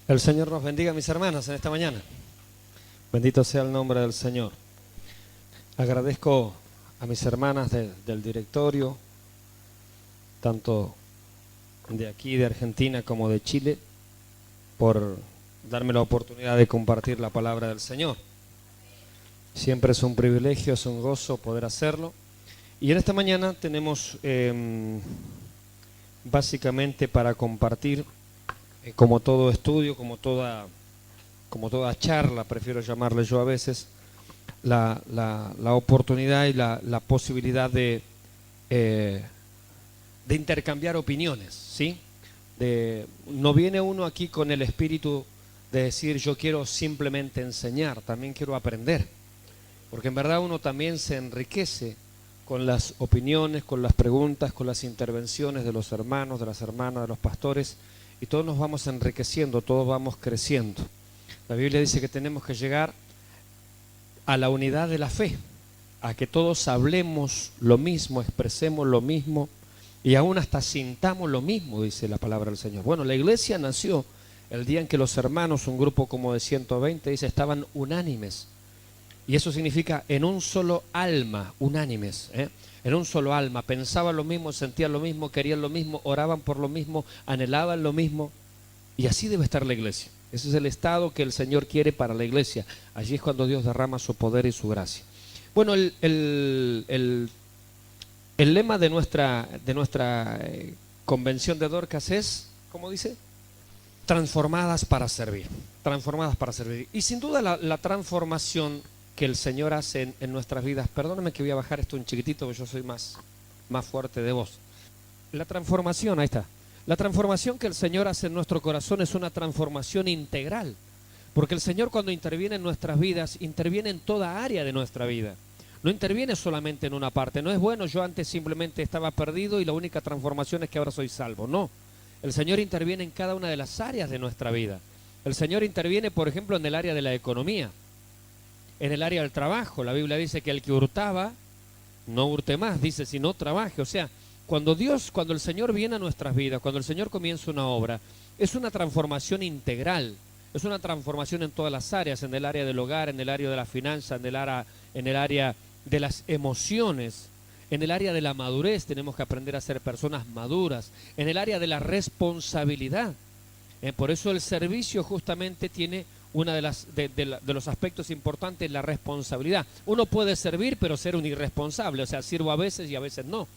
El Señor nos bendiga, mis hermanas, en esta mañana. Bendito sea el nombre del Señor. Agradezco a mis hermanas del directorio, tanto de aquí, de Argentina, como de Chile, por darme la oportunidad de compartir la palabra del Señor. Siempre es un privilegio, es un gozo poder hacerlo. Y en esta mañana tenemos básicamente para compartir, como todo estudio, como toda charla, prefiero llamarle yo a veces, la oportunidad y la posibilidad de intercambiar opiniones, ¿sí? No viene uno aquí con el espíritu de decir yo quiero simplemente enseñar, también quiero aprender, porque en verdad uno también se enriquece con las opiniones, con las preguntas, con las intervenciones de los hermanos, de las hermanas, de los pastores, y todos nos vamos enriqueciendo, todos vamos creciendo. La Biblia dice que tenemos que llegar a la unidad de la fe, a que todos hablemos lo mismo, expresemos lo mismo y aún hasta sintamos lo mismo, dice la palabra del Señor. Bueno, la iglesia nació el día en que los hermanos, un grupo como de 120, dice, estaban unánimes. Y eso significa en un solo alma, unánimes, en un solo alma, pensaban lo mismo, sentían lo mismo, querían lo mismo, oraban por lo mismo, anhelaban lo mismo. Y así debe estar la iglesia. Ese es el estado que el Señor quiere para la iglesia. Allí es cuando Dios derrama su poder y su gracia. Bueno, el lema de nuestra convención de Dorcas es, ¿cómo dice? Transformadas para servir. Transformadas para servir. Y sin duda la transformación que el Señor hace en nuestras vidas, perdóname que voy a bajar esto un chiquitito, porque yo soy más fuerte de voz. La transformación, ahí está. La transformación que el Señor hace en nuestro corazón es una transformación integral, porque el Señor cuando interviene en nuestras vidas, interviene en toda área de nuestra vida. No interviene solamente en una parte. No es bueno, yo antes simplemente estaba perdido y la única transformación es que ahora soy salvo. No, el Señor interviene en cada una de las áreas de nuestra vida. El Señor interviene, por ejemplo, en el área de la economía, en el área del trabajo. La Biblia dice que el que hurtaba, no hurte más, dice, sino trabaje. O sea, cuando el Señor viene a nuestras vidas, cuando el Señor comienza una obra, es una transformación integral, es una transformación en todas las áreas, en el área del hogar, en el área de la finanza, en el área de las emociones, en el área de la madurez, tenemos que aprender a ser personas maduras, en el área de la responsabilidad. Por eso el servicio justamente tiene una de los aspectos importantes, la responsabilidad. Uno puede servir pero ser un irresponsable, o sea, sirvo a veces y a veces no.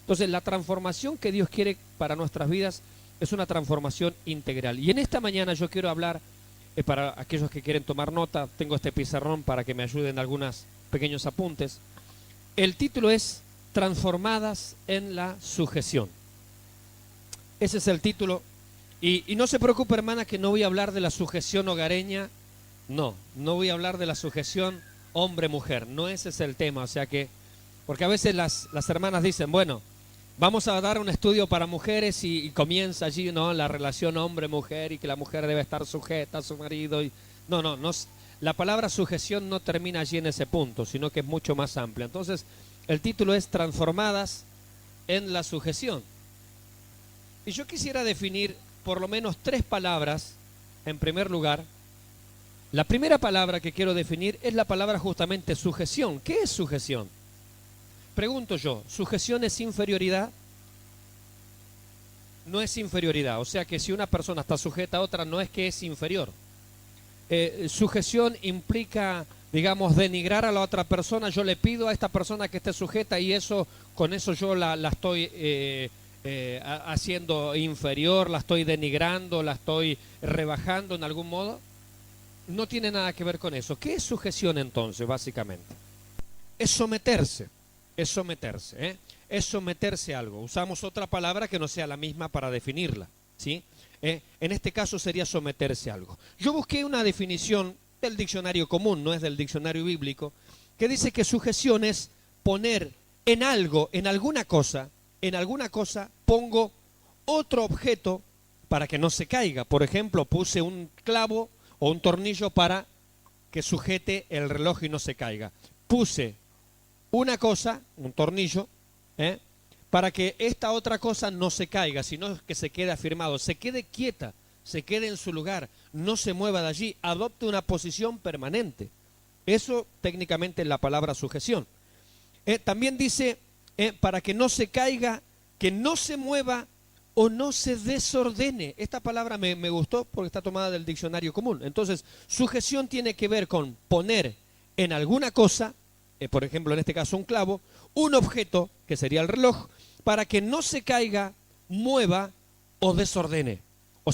Entonces la transformación que Dios quiere para nuestras vidas es una transformación integral. Y en esta mañana yo quiero hablar, para aquellos que quieren tomar nota, tengo este pizarrón para que me ayuden algunos pequeños apuntes. El título es Transformadas en la sujeción. Ese es el título. Y no se preocupe, hermana, que no voy a hablar de la sujeción hogareña. No voy a hablar de la sujeción hombre-mujer. No ese es el tema. O sea que, porque a veces las hermanas dicen, bueno, vamos a dar un estudio para mujeres y comienza allí, ¿no?, la relación hombre-mujer y que la mujer debe estar sujeta a su marido. No, la palabra sujeción no termina allí en ese punto, sino que es mucho más amplia. Entonces, el título es Transformadas en la sujeción. Y yo quisiera definir por lo menos 3 palabras, en primer lugar. La primera palabra que quiero definir es la palabra justamente sujeción. ¿Qué es sujeción? Pregunto yo, ¿sujeción es inferioridad? No es inferioridad, o sea que si una persona está sujeta a otra no es que es inferior. Sujeción implica, digamos, denigrar a la otra persona. Yo le pido a esta persona que esté sujeta y con eso yo la estoy haciendo inferior, la estoy denigrando, la estoy rebajando en algún modo. No tiene nada que ver con eso. ¿Qué es sujeción entonces, básicamente? Es someterse. Es someterse, es someterse a algo. Usamos otra palabra que no sea la misma para definirla, ¿sí? En este caso sería someterse a algo. Yo busqué una definición del diccionario común, no es del diccionario bíblico, que dice que sujeción es poner en algo, en alguna cosa, pongo otro objeto para que no se caiga. Por ejemplo, puse un clavo o un tornillo para que sujete el reloj y no se caiga. Puse una cosa, un tornillo, para que esta otra cosa no se caiga, sino que se quede afirmado, se quede quieta, se quede en su lugar, no se mueva de allí, adopte una posición permanente. Eso técnicamente es la palabra sujeción. También dice, para que no se caiga, que no se mueva o no se desordene. Esta palabra me gustó porque está tomada del diccionario común. Entonces, sujeción tiene que ver con poner en alguna cosa, por ejemplo en este caso un clavo, un objeto, que sería el reloj, para que no se caiga, mueva o desordene. O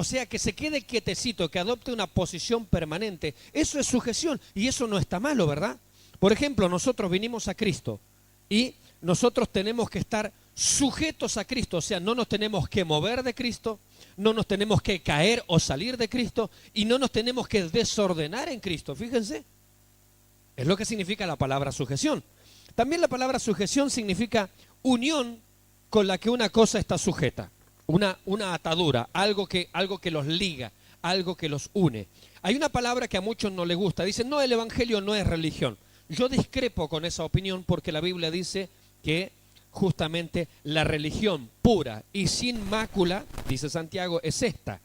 sea, que se quede quietecito, que adopte una posición permanente. Eso es sujeción y eso no está malo, ¿verdad? Por ejemplo, nosotros vinimos a Cristo y nosotros tenemos que estar sujetos a Cristo. O sea, no nos tenemos que mover de Cristo, no nos tenemos que caer o salir de Cristo y no nos tenemos que desordenar en Cristo. Fíjense, es lo que significa la palabra sujeción. También la palabra sujeción significa unión con la que una cosa está sujeta. Una atadura, algo que los liga, algo que los une. Hay una palabra que a muchos no les gusta. Dicen, no, el evangelio no es religión. Yo discrepo con esa opinión porque la Biblia dice que justamente la religión pura y sin mácula, dice Santiago, es esta.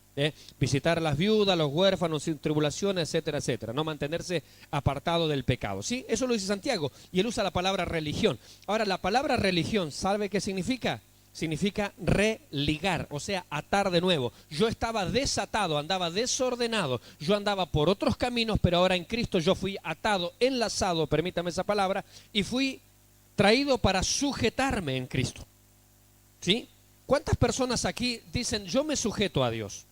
Visitar a las viudas, los huérfanos sin tribulaciones, etcétera, etcétera. No mantenerse apartado del pecado. ¿Sí? Eso lo dice Santiago y él usa la palabra religión. Ahora, la palabra religión, ¿sabe qué significa? Significa religar, o sea, atar de nuevo. Yo estaba desatado, andaba desordenado, yo andaba por otros caminos, pero ahora en Cristo yo fui atado, enlazado, permítame esa palabra, y fui traído para sujetarme en Cristo. ¿Sí? ¿Cuántas personas aquí dicen, yo me sujeto a Dios?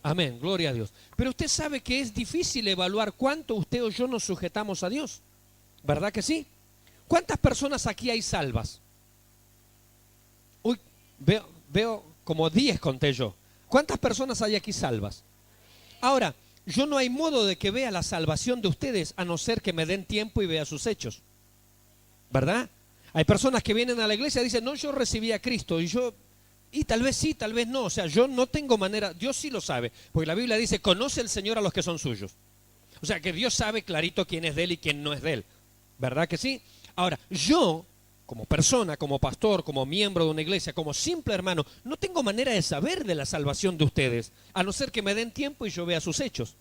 Amén, gloria a Dios. Pero usted sabe que es difícil evaluar cuánto usted o yo nos sujetamos a Dios. ¿Verdad que sí? ¿Cuántas personas aquí hay salvas? Uy, veo como 10 conté yo. ¿Cuántas personas hay aquí salvas? Ahora, yo no hay modo de que vea la salvación de ustedes a no ser que me den tiempo y vea sus hechos. ¿Verdad? Hay personas que vienen a la iglesia y dicen, no, yo recibí a Cristo y tal vez sí, tal vez no. O sea, yo no tengo manera, Dios sí lo sabe, porque la Biblia dice, conoce el Señor a los que son suyos. O sea, que Dios sabe clarito quién es de él y quién no es de él. ¿Verdad que sí? Ahora, yo, como persona, como pastor, como miembro de una iglesia, como simple hermano, no tengo manera de saber de la salvación de ustedes, a no ser que me den tiempo y yo vea sus hechos.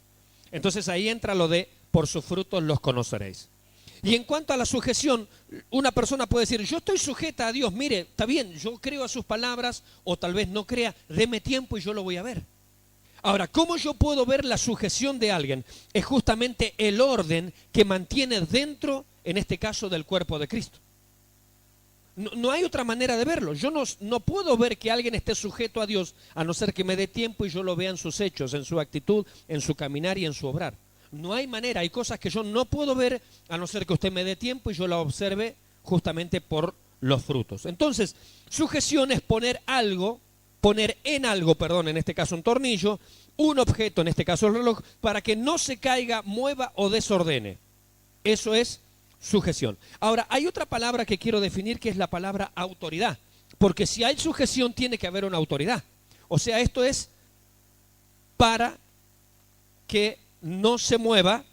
Entonces ahí entra lo de, por sus frutos los conoceréis. Y en cuanto a la sujeción, una persona puede decir, yo estoy sujeta a Dios, mire, está bien, yo creo a sus palabras, o tal vez no crea, deme tiempo y yo lo voy a ver. Ahora, ¿cómo yo puedo ver la sujeción de alguien? Es justamente el orden que mantiene dentro, en este caso, del cuerpo de Cristo. No hay otra manera de verlo. Yo no puedo ver que alguien esté sujeto a Dios a no ser que me dé tiempo y yo lo vea en sus hechos, en su actitud, en su caminar y en su obrar. No hay manera, hay cosas que yo no puedo ver a no ser que usted me dé tiempo y yo la observe justamente por los frutos. Entonces, sujeción es poner en algo, en este caso un tornillo, un objeto, en este caso el reloj, para que no se caiga, mueva o desordene. Eso es sujeción. Ahora, hay otra palabra que quiero definir que es la palabra autoridad. Porque si hay sujeción tiene que haber una autoridad. O sea, esto es para que no se mueva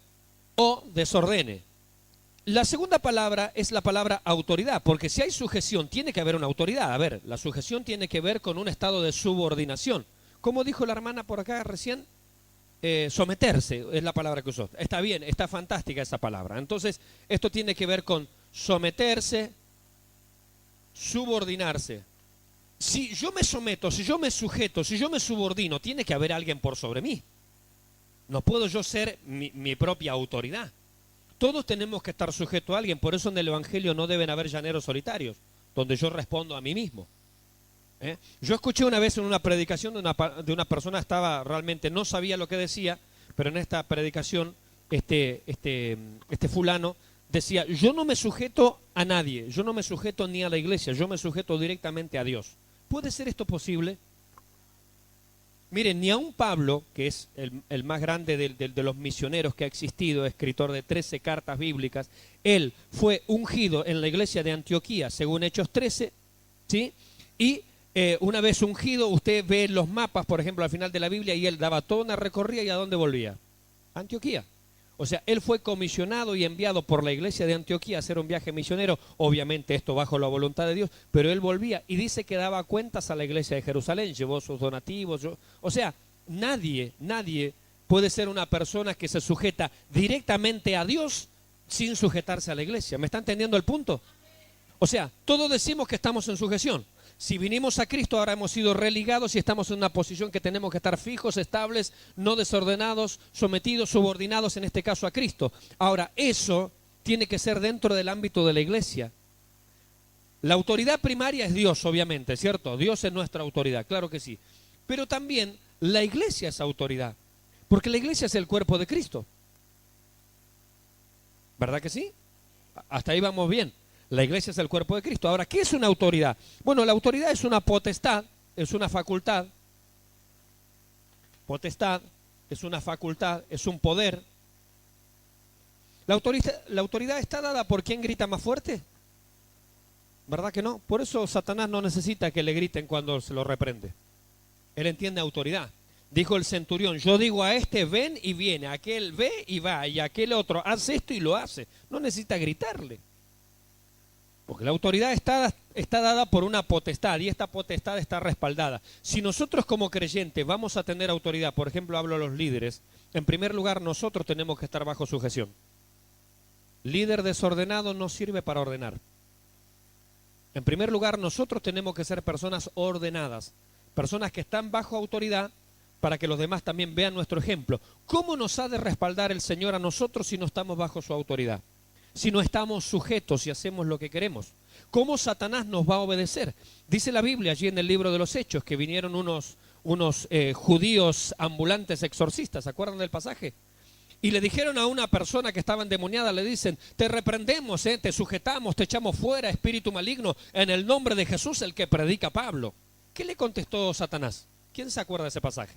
o desordene. La segunda palabra es la palabra autoridad, porque si hay sujeción tiene que haber una autoridad. A ver, la sujeción tiene que ver con un estado de subordinación. ¿Cómo dijo la hermana por acá recién? Someterse es la palabra que usó. Está bien, está fantástica esa palabra. Entonces, esto tiene que ver con someterse, subordinarse. Si yo me someto, si yo me sujeto, si yo me subordino, tiene que haber alguien por sobre mí. No puedo yo ser mi propia autoridad. Todos tenemos que estar sujetos a alguien. Por eso en el Evangelio no deben haber llaneros solitarios, donde yo respondo a mí mismo. Yo escuché una vez en una predicación de una persona, realmente no sabía lo que decía, pero en esta predicación este fulano decía, yo no me sujeto a nadie, yo no me sujeto ni a la iglesia, yo me sujeto directamente a Dios. ¿Puede ser esto posible? Miren, ni aun Pablo, que es el más grande de los misioneros que ha existido, escritor de 13 cartas bíblicas, él fue ungido en la iglesia de Antioquía, según Hechos 13, ¿sí? Y una vez ungido, usted ve los mapas, por ejemplo, al final de la Biblia, y él daba toda una recorrida, ¿y a dónde volvía? Antioquía. O sea, él fue comisionado y enviado por la iglesia de Antioquía a hacer un viaje misionero, obviamente esto bajo la voluntad de Dios, pero él volvía y dice que daba cuentas a la iglesia de Jerusalén, llevó sus donativos, o sea, Nadie puede ser una persona que se sujeta directamente a Dios sin sujetarse a la iglesia. ¿Me está entendiendo el punto? O sea, todos decimos que estamos en sujeción. Si vinimos a Cristo, ahora hemos sido religados y estamos en una posición que tenemos que estar fijos, estables, no desordenados, sometidos, subordinados, en este caso a Cristo. Ahora, eso tiene que ser dentro del ámbito de la iglesia. La autoridad primaria es Dios, obviamente, ¿cierto? Dios es nuestra autoridad, claro que sí. Pero también la iglesia es autoridad, porque la iglesia es el cuerpo de Cristo. ¿Verdad que sí? Hasta ahí vamos bien. La iglesia es el cuerpo de Cristo. Ahora, ¿qué es una autoridad? Bueno, la autoridad es una potestad, es una facultad. Potestad es una facultad, es un poder. La autoridad está dada por quien grita más fuerte. ¿Verdad que no? Por eso Satanás no necesita que le griten cuando se lo reprende. Él entiende autoridad. Dijo el centurión, yo digo a este ven y viene, a aquel ve y va, y a aquel otro hace esto y lo hace. No necesita gritarle. Porque la autoridad está dada por una potestad y esta potestad está respaldada. Si nosotros como creyentes vamos a tener autoridad, por ejemplo hablo a los líderes, en primer lugar nosotros tenemos que estar bajo sujeción. Líder desordenado no sirve para ordenar. En primer lugar nosotros tenemos que ser personas ordenadas, personas que están bajo autoridad para que los demás también vean nuestro ejemplo. ¿Cómo nos ha de respaldar el Señor a nosotros si no estamos bajo su autoridad? Si no estamos sujetos y hacemos lo que queremos. ¿Cómo Satanás nos va a obedecer? Dice la Biblia allí en el libro de los Hechos que vinieron unos judíos ambulantes exorcistas, ¿se acuerdan del pasaje? Y le dijeron a una persona que estaba endemoniada, le dicen, te reprendemos, te sujetamos, te echamos fuera, espíritu maligno, en el nombre de Jesús, el que predica Pablo. ¿Qué le contestó Satanás? ¿Quién se acuerda de ese pasaje?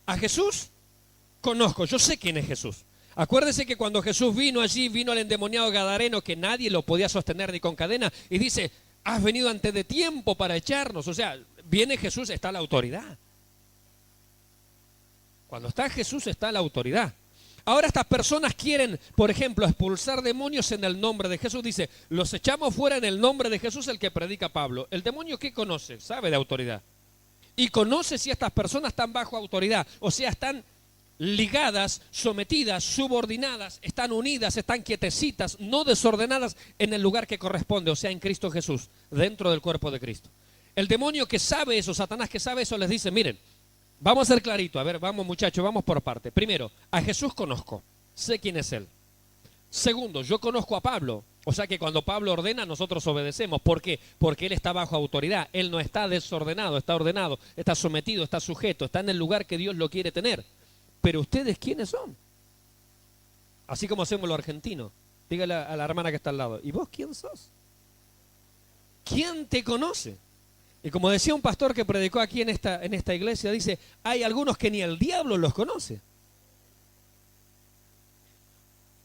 A Jesús conozco, yo sé quién es Jesús. Acuérdese que cuando Jesús vino allí, vino al endemoniado gadareno que nadie lo podía sostener ni con cadena y dice, has venido antes de tiempo para echarnos. O sea, viene Jesús, está la autoridad. Cuando está Jesús está la autoridad. Ahora estas personas quieren, por ejemplo, expulsar demonios en el nombre de Jesús. Dice, los echamos fuera en el nombre de Jesús, el que predica Pablo. ¿El demonio qué conoce? Sabe de autoridad. Y conoce si estas personas están bajo autoridad, o sea, están ligadas, sometidas, subordinadas, están unidas, están quietecitas, no desordenadas en el lugar que corresponde, o sea, en Cristo Jesús, dentro del cuerpo de Cristo. El demonio que sabe eso, Satanás que sabe eso, les dice, miren, vamos a ser clarito, a ver, vamos muchachos, vamos por parte. Primero, a Jesús conozco, sé quién es Él. Segundo, yo conozco a Pablo, o sea que cuando Pablo ordena, nosotros obedecemos. ¿Por qué? Porque Él está bajo autoridad, Él no está desordenado, está ordenado, está sometido, está sujeto, está en el lugar que Dios lo quiere tener. Pero ustedes, ¿quiénes son? Así como hacemos los argentinos. Dígale a la hermana que está al lado, ¿y vos quién sos? ¿Quién te conoce? Y como decía un pastor que predicó aquí en esta iglesia, dice, hay algunos que ni el diablo los conoce.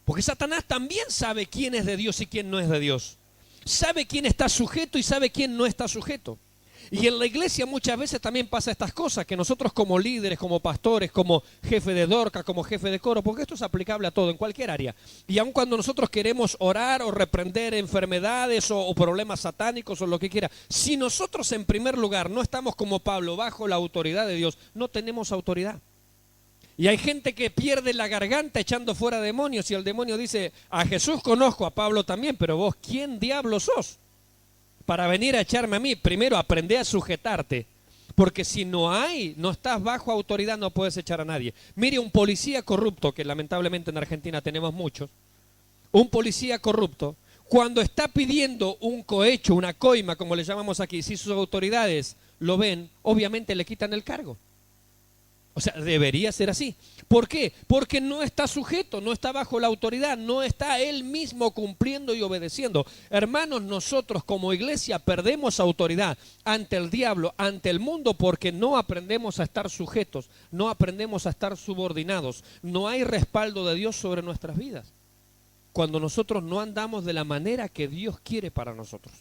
Porque Satanás también sabe quién es de Dios y quién no es de Dios. Sabe quién está sujeto y sabe quién no está sujeto. Y en la iglesia muchas veces también pasa estas cosas, que nosotros como líderes, como pastores, como jefe de Dorca, como jefe de coro, porque esto es aplicable a todo, en cualquier área. Y aun cuando nosotros queremos orar o reprender enfermedades o problemas satánicos o lo que quiera, si nosotros en primer lugar no estamos como Pablo bajo la autoridad de Dios, no tenemos autoridad. Y hay gente que pierde la garganta echando fuera demonios y el demonio dice, a Jesús conozco, a Pablo también, pero vos, ¿quién diablo sos? Para venir a echarme a mí, primero aprende a sujetarte, porque si no estás bajo autoridad, no puedes echar a nadie. Mire, un policía corrupto, que lamentablemente en Argentina tenemos muchos, un policía corrupto, cuando está pidiendo un cohecho, una coima, como le llamamos aquí, si sus autoridades lo ven, obviamente le quitan el cargo. O sea, debería ser así. ¿Por qué? Porque no está sujeto, no está bajo la autoridad, no está él mismo cumpliendo y obedeciendo. Hermanos, nosotros como iglesia perdemos autoridad ante el diablo, ante el mundo, porque no aprendemos a estar sujetos, no aprendemos a estar subordinados. No hay respaldo de Dios sobre nuestras vidas cuando nosotros no andamos de la manera que Dios quiere para nosotros.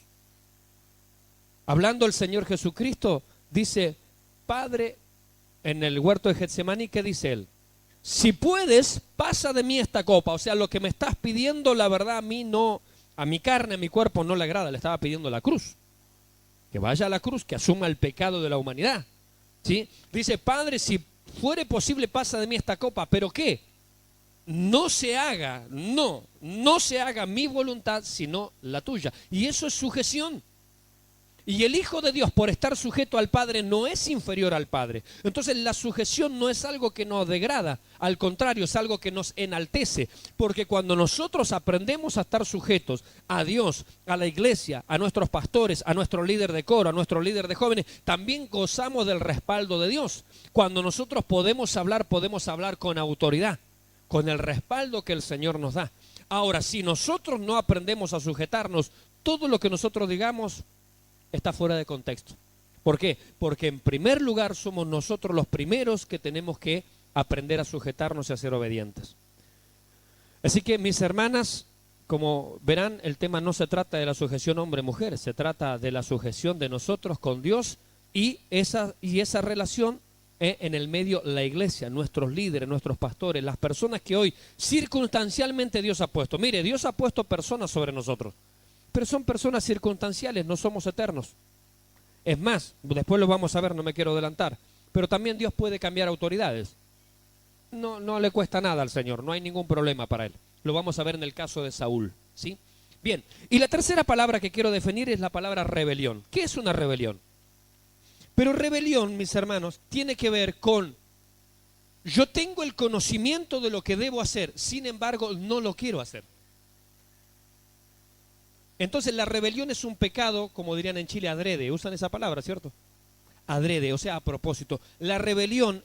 Hablando el Señor Jesucristo, dice, Padre, en el huerto de Getsemaní, ¿qué dice Él? Si puedes, pasa de mí esta copa. O sea, lo que me estás pidiendo, la verdad, a mí no, a mi carne, a mi cuerpo no le agrada. Le estaba pidiendo la cruz. Que vaya a la cruz, que asuma el pecado de la humanidad. ¿Sí? Dice, Padre, si fuere posible, pasa de mí esta copa, pero ¿qué? No se haga, no se haga mi voluntad, sino la tuya. Y eso es sujeción. Y el Hijo de Dios, por estar sujeto al Padre, no es inferior al Padre. Entonces la sujeción no es algo que nos degrada, al contrario, es algo que nos enaltece. Porque cuando nosotros aprendemos a estar sujetos a Dios, a la iglesia, a nuestros pastores, a nuestro líder de coro, a nuestro líder de jóvenes, también gozamos del respaldo de Dios. Cuando nosotros podemos hablar con autoridad, con el respaldo que el Señor nos da. Ahora, si nosotros no aprendemos a sujetarnos, todo lo que nosotros digamos está fuera de contexto. ¿Por qué? Porque en primer lugar somos nosotros los primeros que tenemos que aprender a sujetarnos y a ser obedientes. Así que, mis hermanas, como verán, el tema no se trata de la sujeción hombre-mujer, se trata de la sujeción de nosotros con Dios y esa relación en el medio, la iglesia, nuestros líderes, nuestros pastores, las personas que hoy circunstancialmente Dios ha puesto. Mire, Dios ha puesto personas sobre nosotros, pero son personas circunstanciales, no somos eternos. Es más, después lo vamos a ver, no me quiero adelantar, pero también Dios puede cambiar autoridades. No le cuesta nada al Señor, no hay ningún problema para Él. Lo vamos a ver en el caso de Saúl, ¿sí? Bien, y la tercera palabra que quiero definir es la palabra rebelión. ¿Qué es una rebelión? Pero rebelión, mis hermanos, tiene que ver con: yo tengo el conocimiento de lo que debo hacer, sin embargo, no lo quiero hacer. Entonces la rebelión es un pecado, como dirían en Chile, adrede. Usan esa palabra, ¿cierto? Adrede, o sea, a propósito. La rebelión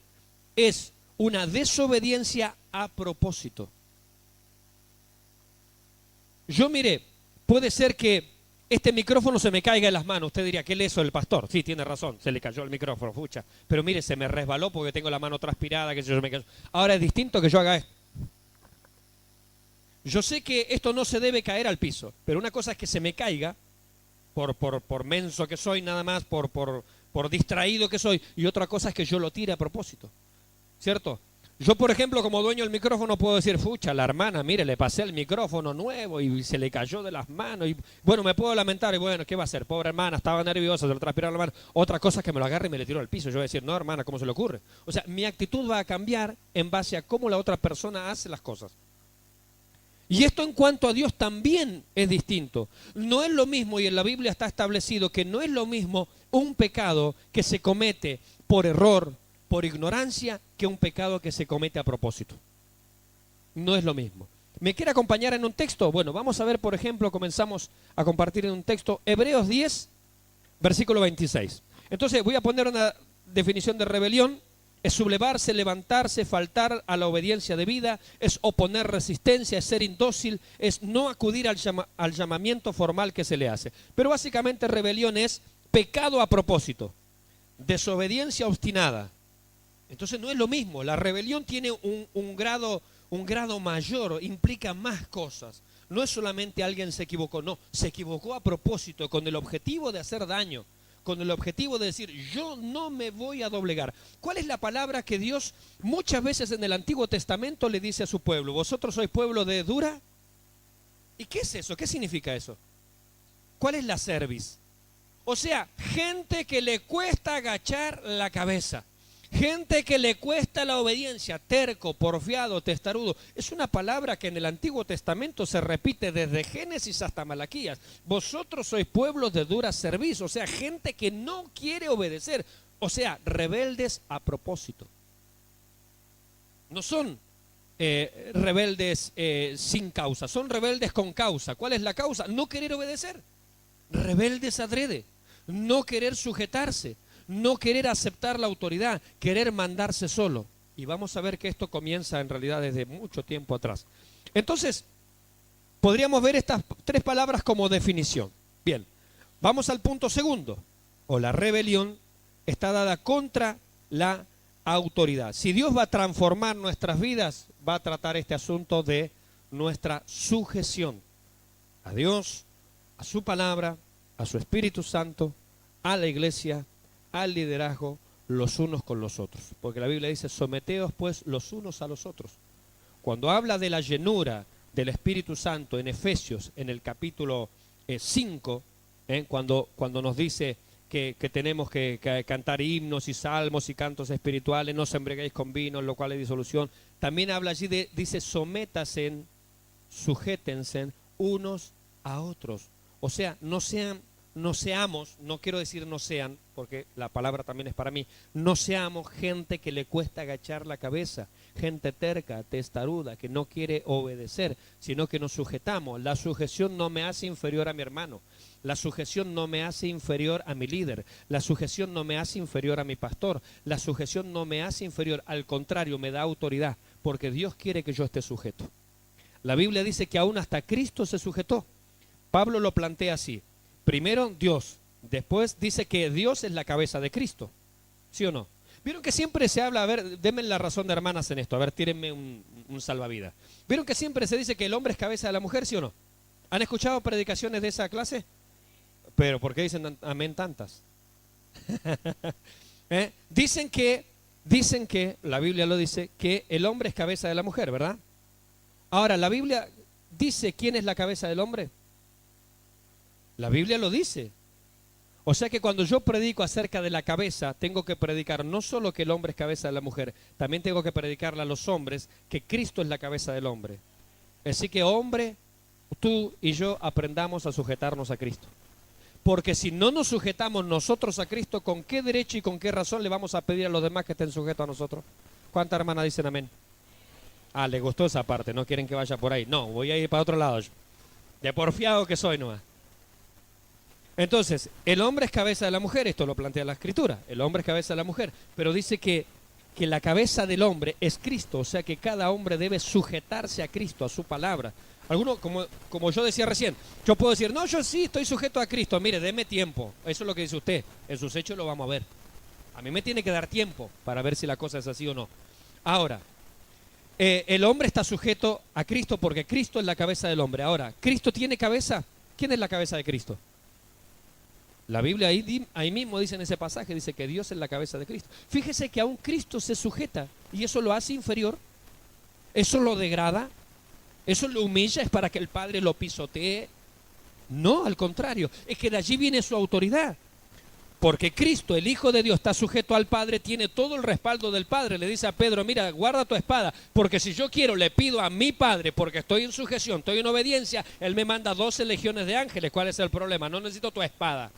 es una desobediencia a propósito. Yo, mire, puede ser que este micrófono se me caiga en las manos. Usted diría, ¿qué le hizo el pastor? Sí, tiene razón, se le cayó el micrófono, fucha. Pero mire, se me resbaló porque tengo la mano transpirada, que yo me cayó. Ahora es distinto que yo haga esto. Yo sé que esto no se debe caer al piso, pero una cosa es que se me caiga, por menso que soy nada más, por distraído que soy, y otra cosa es que yo lo tire a propósito, ¿cierto? Yo, por ejemplo, como dueño del micrófono puedo decir, fucha, la hermana, mire, le pasé el micrófono nuevo y se le cayó de las manos, y bueno, me puedo lamentar, y bueno, ¿qué va a hacer? Pobre hermana, estaba nerviosa, se le transpiraron la mano. Otra cosa es que me lo agarre y me le tiro al piso. Yo voy a decir, no, hermana, ¿cómo se le ocurre? O sea, mi actitud va a cambiar en base a cómo la otra persona hace las cosas. Y esto en cuanto a Dios también es distinto. No es lo mismo, y en la Biblia está establecido que no es lo mismo un pecado que se comete por error, por ignorancia, que un pecado que se comete a propósito. No es lo mismo. ¿Me quiere acompañar en un texto? Bueno, vamos a ver, por ejemplo, comenzamos a compartir en un texto, Hebreos 10, versículo 26. Entonces voy a poner una definición de rebelión. Es sublevarse, levantarse, faltar a la obediencia debida, es oponer resistencia, es ser indócil, es no acudir al llamamiento formal que se le hace. Pero básicamente rebelión es pecado a propósito, desobediencia obstinada. Entonces no es lo mismo, la rebelión tiene un grado mayor, implica más cosas. No es solamente alguien se equivocó, no, se equivocó a propósito con el objetivo de hacer daño, con el objetivo de decir, yo no me voy a doblegar. ¿Cuál es la palabra que Dios muchas veces en el Antiguo Testamento le dice a su pueblo? Vosotros sois pueblo de dura. ¿Y qué es eso? ¿Qué significa eso? ¿Cuál es la cerviz? O sea, gente que le cuesta agachar la cabeza. Gente que le cuesta la obediencia, terco, porfiado, testarudo. Es una palabra que en el Antiguo Testamento se repite desde Génesis hasta Malaquías. Vosotros sois pueblos de dura cerviz, o sea, gente que no quiere obedecer. O sea, rebeldes a propósito. No son rebeldes sin causa, son rebeldes con causa. ¿Cuál es la causa? No querer obedecer. Rebeldes adrede, no querer sujetarse. No querer aceptar la autoridad, querer mandarse solo. Y vamos a ver que esto comienza en realidad desde mucho tiempo atrás. Entonces, podríamos ver estas tres palabras como definición. Bien, vamos al punto segundo. O la rebelión está dada contra la autoridad. Si Dios va a transformar nuestras vidas, va a tratar este asunto de nuestra sujeción a Dios, a su palabra, a su Espíritu Santo, a la iglesia, al liderazgo, los unos con los otros. Porque la Biblia dice, someteos pues los unos a los otros. Cuando habla de la llenura del Espíritu Santo en Efesios, en el capítulo 5, cuando nos dice que tenemos que cantar himnos y salmos y cantos espirituales, no os embriaguéis con vino, en lo cual hay disolución. También habla allí dice, sométase, sujétense unos a otros. O sea, no seamos, no quiero decir no sean, porque la palabra también es para mí, no seamos gente que le cuesta agachar la cabeza, gente terca, testaruda, que no quiere obedecer, sino que nos sujetamos. La sujeción no me hace inferior a mi hermano, la sujeción no me hace inferior a mi líder, la sujeción no me hace inferior a mi pastor, la sujeción no me hace inferior, al contrario, me da autoridad, porque Dios quiere que yo esté sujeto. La Biblia dice que aún hasta Cristo se sujetó. Pablo lo plantea así. Primero Dios, después dice que Dios es la cabeza de Cristo. ¿Sí o no? ¿Vieron que siempre se habla? A ver, denme la razón de hermanas en esto. A ver, tírenme un salvavidas. ¿Vieron que siempre se dice que el hombre es cabeza de la mujer? ¿Sí o no? ¿Han escuchado predicaciones de esa clase? Pero ¿por qué dicen amén tantas? Dicen que, la Biblia lo dice, que el hombre es cabeza de la mujer, ¿verdad? Ahora, ¿la Biblia dice quién es la cabeza del hombre? La Biblia lo dice. O sea que cuando yo predico acerca de la cabeza, tengo que predicar no solo que el hombre es cabeza de la mujer, también tengo que predicarle a los hombres que Cristo es la cabeza del hombre. Así que hombre, tú y yo aprendamos a sujetarnos a Cristo. Porque si no nos sujetamos nosotros a Cristo, ¿con qué derecho y con qué razón le vamos a pedir a los demás que estén sujetos a nosotros? ¿Cuántas hermanas dicen amén? Ah, les gustó esa parte, no quieren que vaya por ahí. No, voy a ir para otro lado yo. De porfiado que soy nomás. Entonces, el hombre es cabeza de la mujer, esto lo plantea la Escritura, el hombre es cabeza de la mujer, pero dice que la cabeza del hombre es Cristo, o sea que cada hombre debe sujetarse a Cristo, a su palabra. Algunos, como yo decía recién, yo puedo decir, no, yo sí estoy sujeto a Cristo, mire, deme tiempo, eso es lo que dice usted, en sus hechos lo vamos a ver. A mí me tiene que dar tiempo para ver si la cosa es así o no. Ahora, el hombre está sujeto a Cristo porque Cristo es la cabeza del hombre. Ahora, ¿Cristo tiene cabeza? ¿Quién es la cabeza de Cristo? La Biblia ahí mismo dice en ese pasaje, dice que Dios es la cabeza de Cristo. Fíjese que aún Cristo se sujeta y eso lo hace inferior, eso lo degrada, eso lo humilla, es para que el Padre lo pisotee. No, al contrario, es que de allí viene su autoridad. Porque Cristo, el Hijo de Dios, está sujeto al Padre, tiene todo el respaldo del Padre. Le dice a Pedro, mira, guarda tu espada, porque si yo quiero, le pido a mi Padre, porque estoy en sujeción, estoy en obediencia, Él me manda 12 legiones de ángeles. ¿Cuál es el problema? No necesito tu espada.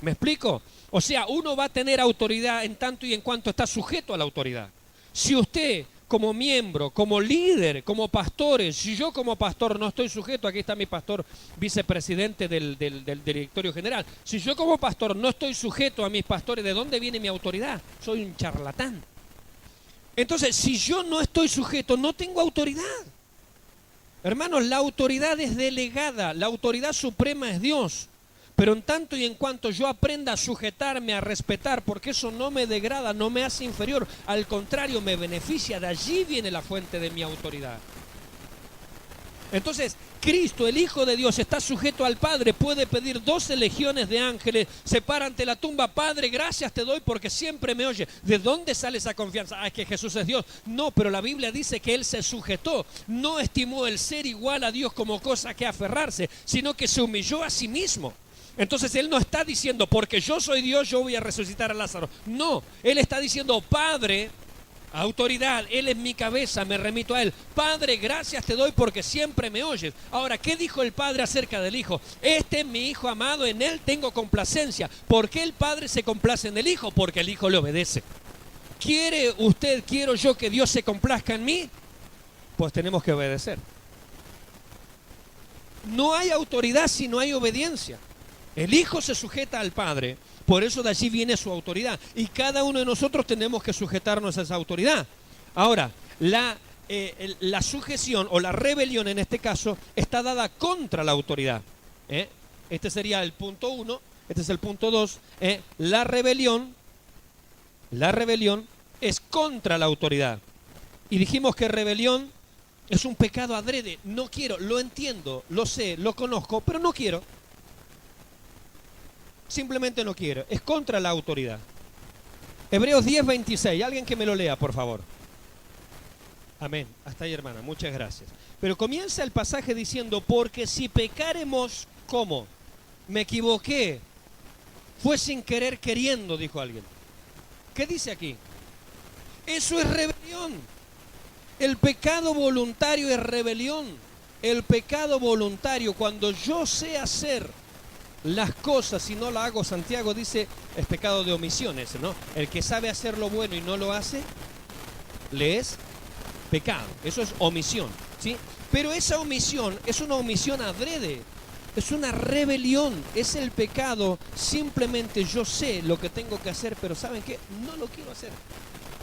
¿Me explico? O sea, uno va a tener autoridad en tanto y en cuanto está sujeto a la autoridad. Si usted, como miembro, como líder, como pastores, si yo como pastor no estoy sujeto, aquí está mi pastor vicepresidente del directorio general, si yo como pastor no estoy sujeto a mis pastores, ¿de dónde viene mi autoridad? Soy un charlatán. Entonces, si yo no estoy sujeto, no tengo autoridad. Hermanos, la autoridad es delegada, la autoridad suprema es Dios. Pero en tanto y en cuanto yo aprenda a sujetarme, a respetar, porque eso no me degrada, no me hace inferior, al contrario, me beneficia, de allí viene la fuente de mi autoridad. Entonces, Cristo, el Hijo de Dios, está sujeto al Padre, puede pedir 12 legiones de ángeles, se para ante la tumba, Padre, gracias te doy porque siempre me oye. ¿De dónde sale esa confianza? Ah, es que Jesús es Dios. No, pero la Biblia dice que Él se sujetó, no estimó el ser igual a Dios como cosa que aferrarse, sino que se humilló a sí mismo. Entonces Él no está diciendo, porque yo soy Dios, yo voy a resucitar a Lázaro. No, Él está diciendo, Padre, autoridad, Él es mi cabeza, me remito a Él. Padre, gracias te doy porque siempre me oyes. Ahora, ¿qué dijo el Padre acerca del Hijo? Este es mi Hijo amado, en Él tengo complacencia. ¿Por qué el Padre se complace en el Hijo? Porque el Hijo le obedece. ¿Quiere usted, quiero yo que Dios se complazca en mí? Pues tenemos que obedecer. No hay autoridad si no hay obediencia. El Hijo se sujeta al Padre, por eso de allí viene su autoridad. Y cada uno de nosotros tenemos que sujetarnos a esa autoridad. Ahora, la sujeción o la rebelión en este caso está dada contra la autoridad. Este sería el punto 1, este es el punto 2. La rebelión es contra la autoridad. Y dijimos que rebelión es un pecado adrede. No quiero, lo entiendo, lo sé, lo conozco, pero no quiero. Simplemente no quiero, es contra la autoridad. Hebreos 10:26, alguien que me lo lea, por favor. Amén, hasta ahí, hermana, muchas gracias. Pero comienza el pasaje diciendo, porque si pecaremos, ¿cómo? Me equivoqué. Fue sin querer queriendo, dijo alguien. ¿Qué dice aquí? Eso es rebelión. El pecado voluntario es rebelión. El pecado voluntario, cuando yo sé hacer las cosas y no la hago, Santiago dice, es pecado de omisión ese, ¿no? El que sabe hacer lo bueno y no lo hace, le es pecado. Eso es omisión, ¿sí? Pero esa omisión es una omisión adrede. Es una rebelión, es el pecado, simplemente yo sé lo que tengo que hacer, pero ¿saben qué? No lo quiero hacer.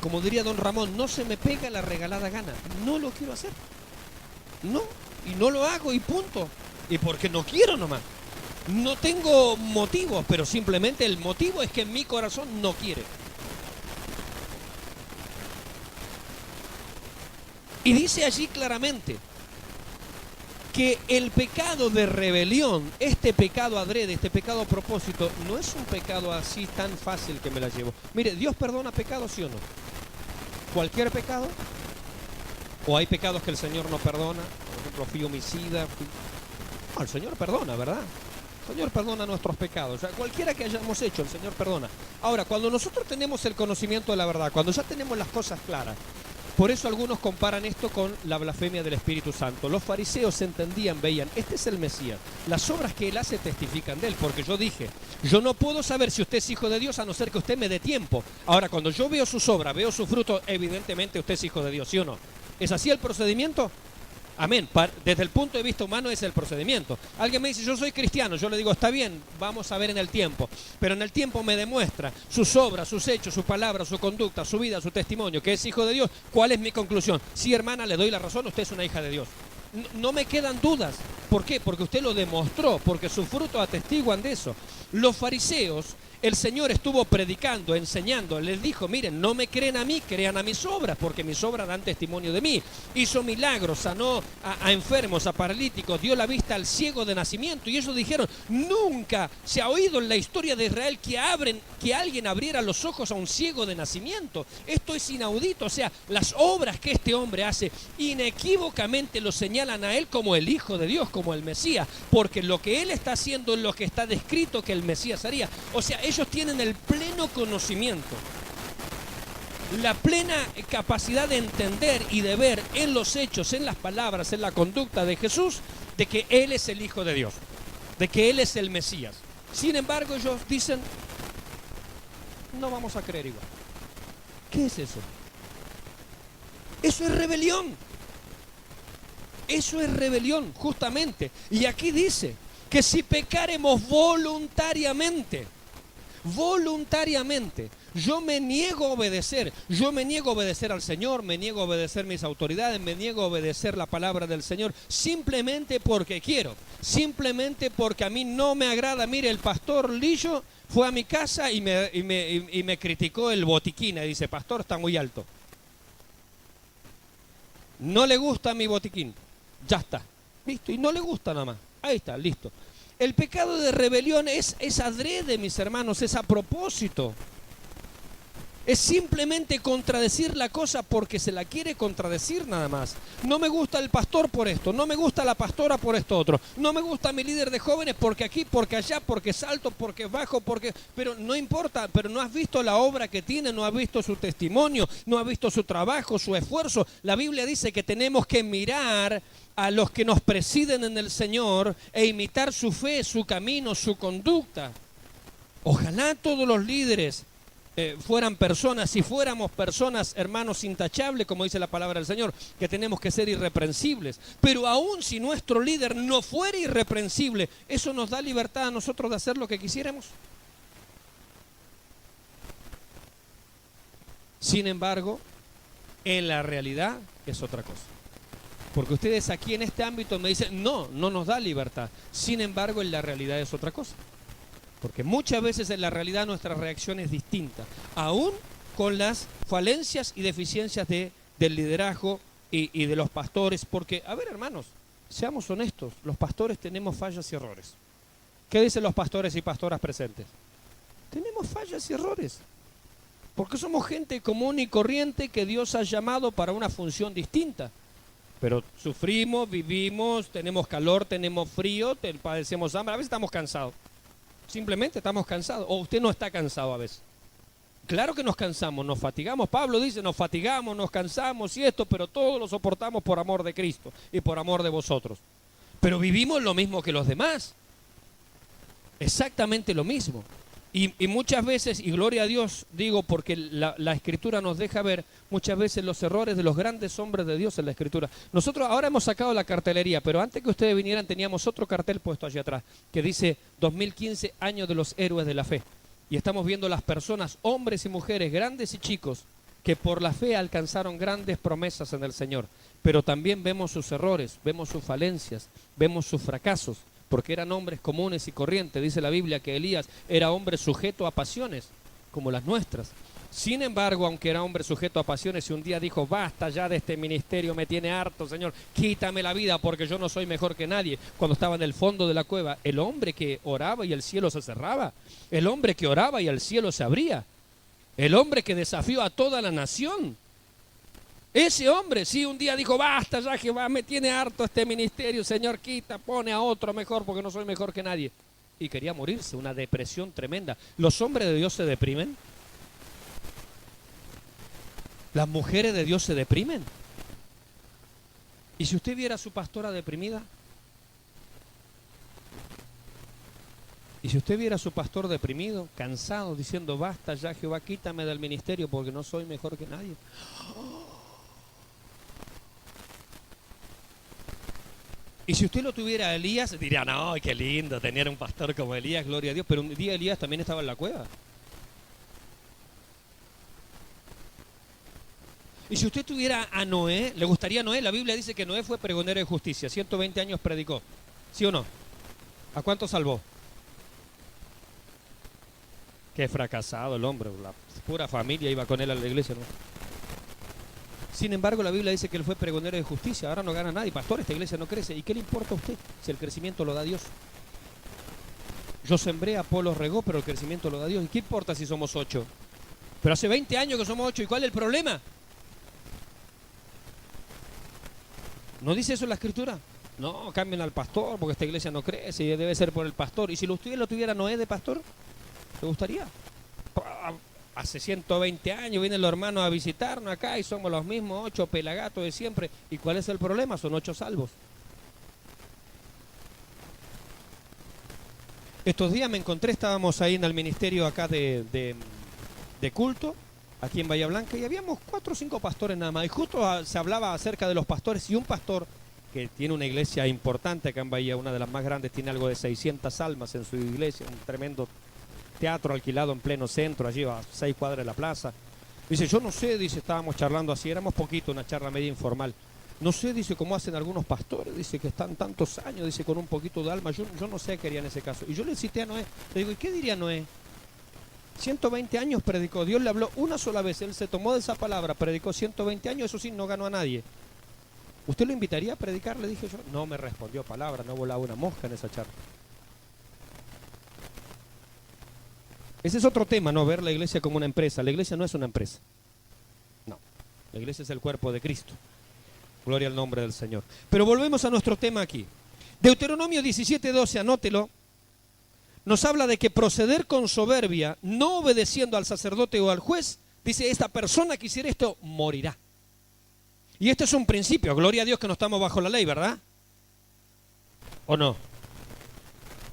Como diría don Ramón, no se me pega la regalada gana, no lo quiero hacer. No, y no lo hago y punto. Y porque no quiero nomás. No tengo motivos, pero simplemente el motivo es que mi corazón no quiere. Y dice allí claramente que el pecado de rebelión, este pecado adrede, este pecado a propósito, no es un pecado así tan fácil que me la llevo. Mire, ¿Dios perdona pecados, sí o no? ¿Cualquier pecado? ¿O hay pecados que el Señor no perdona? Por ejemplo, fui homicida. No, el Señor perdona, ¿verdad? El Señor perdona nuestros pecados. O sea, cualquiera que hayamos hecho, el Señor perdona. Ahora, cuando nosotros tenemos el conocimiento de la verdad, cuando ya tenemos las cosas claras, por eso algunos comparan esto con la blasfemia del Espíritu Santo. Los fariseos entendían, veían, este es el Mesías. Las obras que Él hace testifican de Él, porque yo dije, yo no puedo saber si usted es hijo de Dios a no ser que usted me dé tiempo. Ahora, cuando yo veo sus obras, veo su fruto, evidentemente usted es hijo de Dios, ¿sí o no? ¿Es así el procedimiento? Amén. Desde el punto de vista humano es el procedimiento. Alguien me dice, yo soy cristiano. Yo le digo, está bien, vamos a ver en el tiempo. Pero en el tiempo me demuestra sus obras, sus hechos, su palabra, su conducta, su vida, su testimonio, que es hijo de Dios. ¿Cuál es mi conclusión? Sí, hermana, le doy la razón, usted es una hija de Dios. No me quedan dudas. ¿Por qué? Porque usted lo demostró, porque sus frutos atestiguan de eso. Los fariseos, el Señor estuvo predicando, enseñando, les dijo, miren, no me creen a mí, crean a mis obras, porque mis obras dan testimonio de mí. Hizo milagros, sanó a enfermos, a paralíticos, dio la vista al ciego de nacimiento, y ellos dijeron, nunca se ha oído en la historia de Israel que alguien abriera los ojos a un ciego de nacimiento. Esto es inaudito, o sea, las obras que este hombre hace inequívocamente lo señalan a él como el Hijo de Dios, como el Mesías, porque lo que él está haciendo es lo que está descrito que el Mesías haría. O sea, ellos tienen el pleno conocimiento, la plena capacidad de entender y de ver en los hechos, en las palabras, en la conducta de Jesús, de que Él es el Hijo de Dios, de que Él es el Mesías. Sin embargo, ellos dicen, no vamos a creer igual. ¿Qué es eso? Eso es rebelión. Eso es rebelión, justamente. Y aquí dice que si pecáremos voluntariamente, yo me niego a obedecer, al Señor, me niego a obedecer mis autoridades, me niego a obedecer la palabra del Señor, simplemente porque quiero, simplemente porque a mí no me agrada. Mire, el pastor Lillo fue a mi casa y me criticó el botiquín, y dice, pastor, está muy alto. No le gusta mi botiquín, ya está, listo, y no le gusta nada más, ahí está, listo. El pecado de rebelión es adrede, mis hermanos, es a propósito. Es simplemente contradecir la cosa porque se la quiere contradecir nada más. No me gusta el pastor por esto, no me gusta la pastora por esto otro, no me gusta mi líder de jóvenes porque aquí, porque allá, porque salto, porque bajo, porque... Pero no importa, pero no has visto la obra que tiene, no has visto su testimonio, no has visto su trabajo, su esfuerzo. La Biblia dice que tenemos que mirar a los que nos presiden en el Señor e imitar su fe, su camino, su conducta. Ojalá todos los líderes fueran personas, si fuéramos personas, hermanos, intachables, como dice la palabra del Señor, que tenemos que ser irreprensibles. Pero aún si nuestro líder no fuera irreprensible, ¿eso nos da libertad a nosotros de hacer lo que quisiéramos? Sin embargo, en la realidad es otra cosa. Porque ustedes aquí en este ámbito me dicen, no nos da libertad. Sin embargo, en la realidad es otra cosa. Porque muchas veces en la realidad nuestra reacción es distinta, aún con las falencias y deficiencias del liderazgo y de los pastores. Porque, a ver, hermanos, seamos honestos, los pastores tenemos fallas y errores. ¿Qué dicen los pastores y pastoras presentes? Tenemos fallas y errores. Porque somos gente común y corriente que Dios ha llamado para una función distinta. Pero sufrimos, vivimos, tenemos calor, tenemos frío, padecemos hambre, a veces estamos cansados. Simplemente estamos cansados. O usted no está cansado a veces. Claro que nos cansamos, nos fatigamos. Pablo dice, nos fatigamos, nos cansamos y esto, pero todo lo soportamos por amor de Cristo y por amor de vosotros. Pero vivimos lo mismo que los demás. Exactamente lo mismo. Y muchas veces, y gloria a Dios, digo, porque la Escritura nos deja ver muchas veces los errores de los grandes hombres de Dios en la Escritura. Nosotros ahora hemos sacado la cartelería, pero antes que ustedes vinieran teníamos otro cartel puesto allá atrás, que dice 2015, año de los héroes de la fe. Y estamos viendo las personas, hombres y mujeres, grandes y chicos, que por la fe alcanzaron grandes promesas en el Señor. Pero también vemos sus errores, vemos sus falencias, vemos sus fracasos. Porque eran hombres comunes y corrientes. Dice la Biblia que Elías era hombre sujeto a pasiones, como las nuestras. Sin embargo, aunque era hombre sujeto a pasiones, y un día dijo, basta ya de este ministerio, me tiene harto, Señor, quítame la vida porque yo no soy mejor que nadie. Cuando estaba en el fondo de la cueva, el hombre que oraba y el cielo se cerraba, el hombre que oraba y el cielo se abría, el hombre que desafió a toda la nación. Ese hombre, sí, un día dijo, basta ya Jehová, me tiene harto este ministerio, Señor, quita, pone a otro mejor porque no soy mejor que nadie. Y quería morirse, una depresión tremenda. ¿Los hombres de Dios se deprimen? ¿Las mujeres de Dios se deprimen? ¿Y si usted viera a su pastora deprimida? ¿Y si usted viera a su pastor deprimido, cansado, diciendo, basta ya Jehová, quítame del ministerio porque no soy mejor que nadie? Y si usted lo tuviera a Elías, diría, no, qué lindo tener un pastor como Elías, gloria a Dios. Pero un día Elías también estaba en la cueva. Y si usted tuviera a Noé, ¿le gustaría a Noé? La Biblia dice que Noé fue pregonero de justicia, 120 años predicó. ¿Sí o no? ¿A cuánto salvó? Qué fracasado el hombre, la pura familia iba con él a la iglesia, ¿no? Sin embargo, la Biblia dice que él fue pregonero de justicia. Ahora no gana nadie. Pastor, esta iglesia no crece. ¿Y qué le importa a usted si el crecimiento lo da Dios? Yo sembré, Apolo regó, pero el crecimiento lo da Dios. ¿Y qué importa si somos 8? Pero hace 20 años que somos 8. ¿Y cuál es el problema? ¿No dice eso en la Escritura? No, cambien al pastor porque esta iglesia no crece y debe ser por el pastor. ¿Y si usted lo tuviera Noé de pastor? ¿Le gustaría? Hace 120 años vienen los hermanos a visitarnos acá y somos los mismos 8 pelagatos de siempre. ¿Y cuál es el problema? Son 8 salvos. Estos días me encontré, estábamos ahí en el ministerio acá de culto, aquí en Bahía Blanca, y habíamos 4 o 5 pastores nada más. Y justo se hablaba acerca de los pastores, y un pastor que tiene una iglesia importante acá en Bahía, una de las más grandes, tiene algo de 600 almas en su iglesia, un tremendo teatro alquilado en pleno centro, allí a 6 cuadras de la plaza. Dice, yo no sé, dice, estábamos charlando así, éramos poquito, una charla media informal. No sé, dice, cómo hacen algunos pastores, dice, que están tantos años, dice, con un poquito de alma. Yo no sé qué haría en ese caso. Y yo le cité a Noé, le digo, ¿y qué diría Noé? 120 años predicó, Dios le habló una sola vez, él se tomó de esa palabra, predicó 120 años, eso sí, no ganó a nadie. ¿Usted lo invitaría a predicar? Le dije yo. No me respondió palabra, no volaba una mosca en esa charla. Ese es otro tema, no ver la iglesia como una empresa. La iglesia no es una empresa. No, la iglesia es el cuerpo de Cristo. Gloria al nombre del Señor. Pero volvemos a nuestro tema aquí. Deuteronomio 17:12, anótelo. Nos habla de que proceder con soberbia, no obedeciendo al sacerdote o al juez, dice, esta persona que hiciera esto morirá. Y este es un principio, gloria a Dios que no estamos bajo la ley, ¿verdad? ¿O no?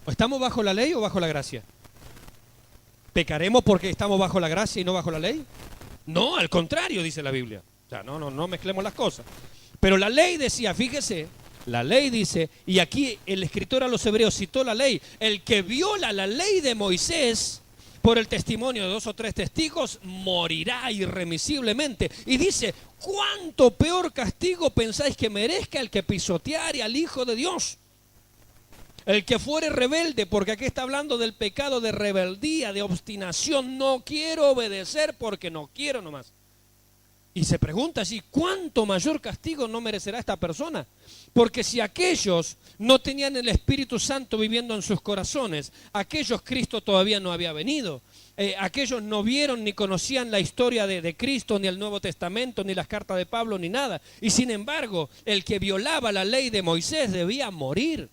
¿O estamos bajo la ley o bajo la gracia? ¿Pecaremos porque estamos bajo la gracia y no bajo la ley? No, al contrario, dice la Biblia. O sea, no mezclemos las cosas. Pero la ley decía, fíjese, la ley dice, y aquí el escritor a los hebreos citó la ley, el que viola la ley de Moisés por el testimonio de 2 o 3 testigos morirá irremisiblemente. Y dice, ¿cuánto peor castigo pensáis que merezca el que pisoteare al Hijo de Dios? El que fuere rebelde, porque aquí está hablando del pecado de rebeldía, de obstinación. No quiero obedecer porque no quiero nomás. Y se pregunta así, ¿cuánto mayor castigo no merecerá esta persona? Porque si aquellos no tenían el Espíritu Santo viviendo en sus corazones, aquellos Cristo todavía no había venido. Aquellos no vieron ni conocían la historia de Cristo, ni el Nuevo Testamento, ni las cartas de Pablo, ni nada. Y sin embargo, el que violaba la ley de Moisés debía morir.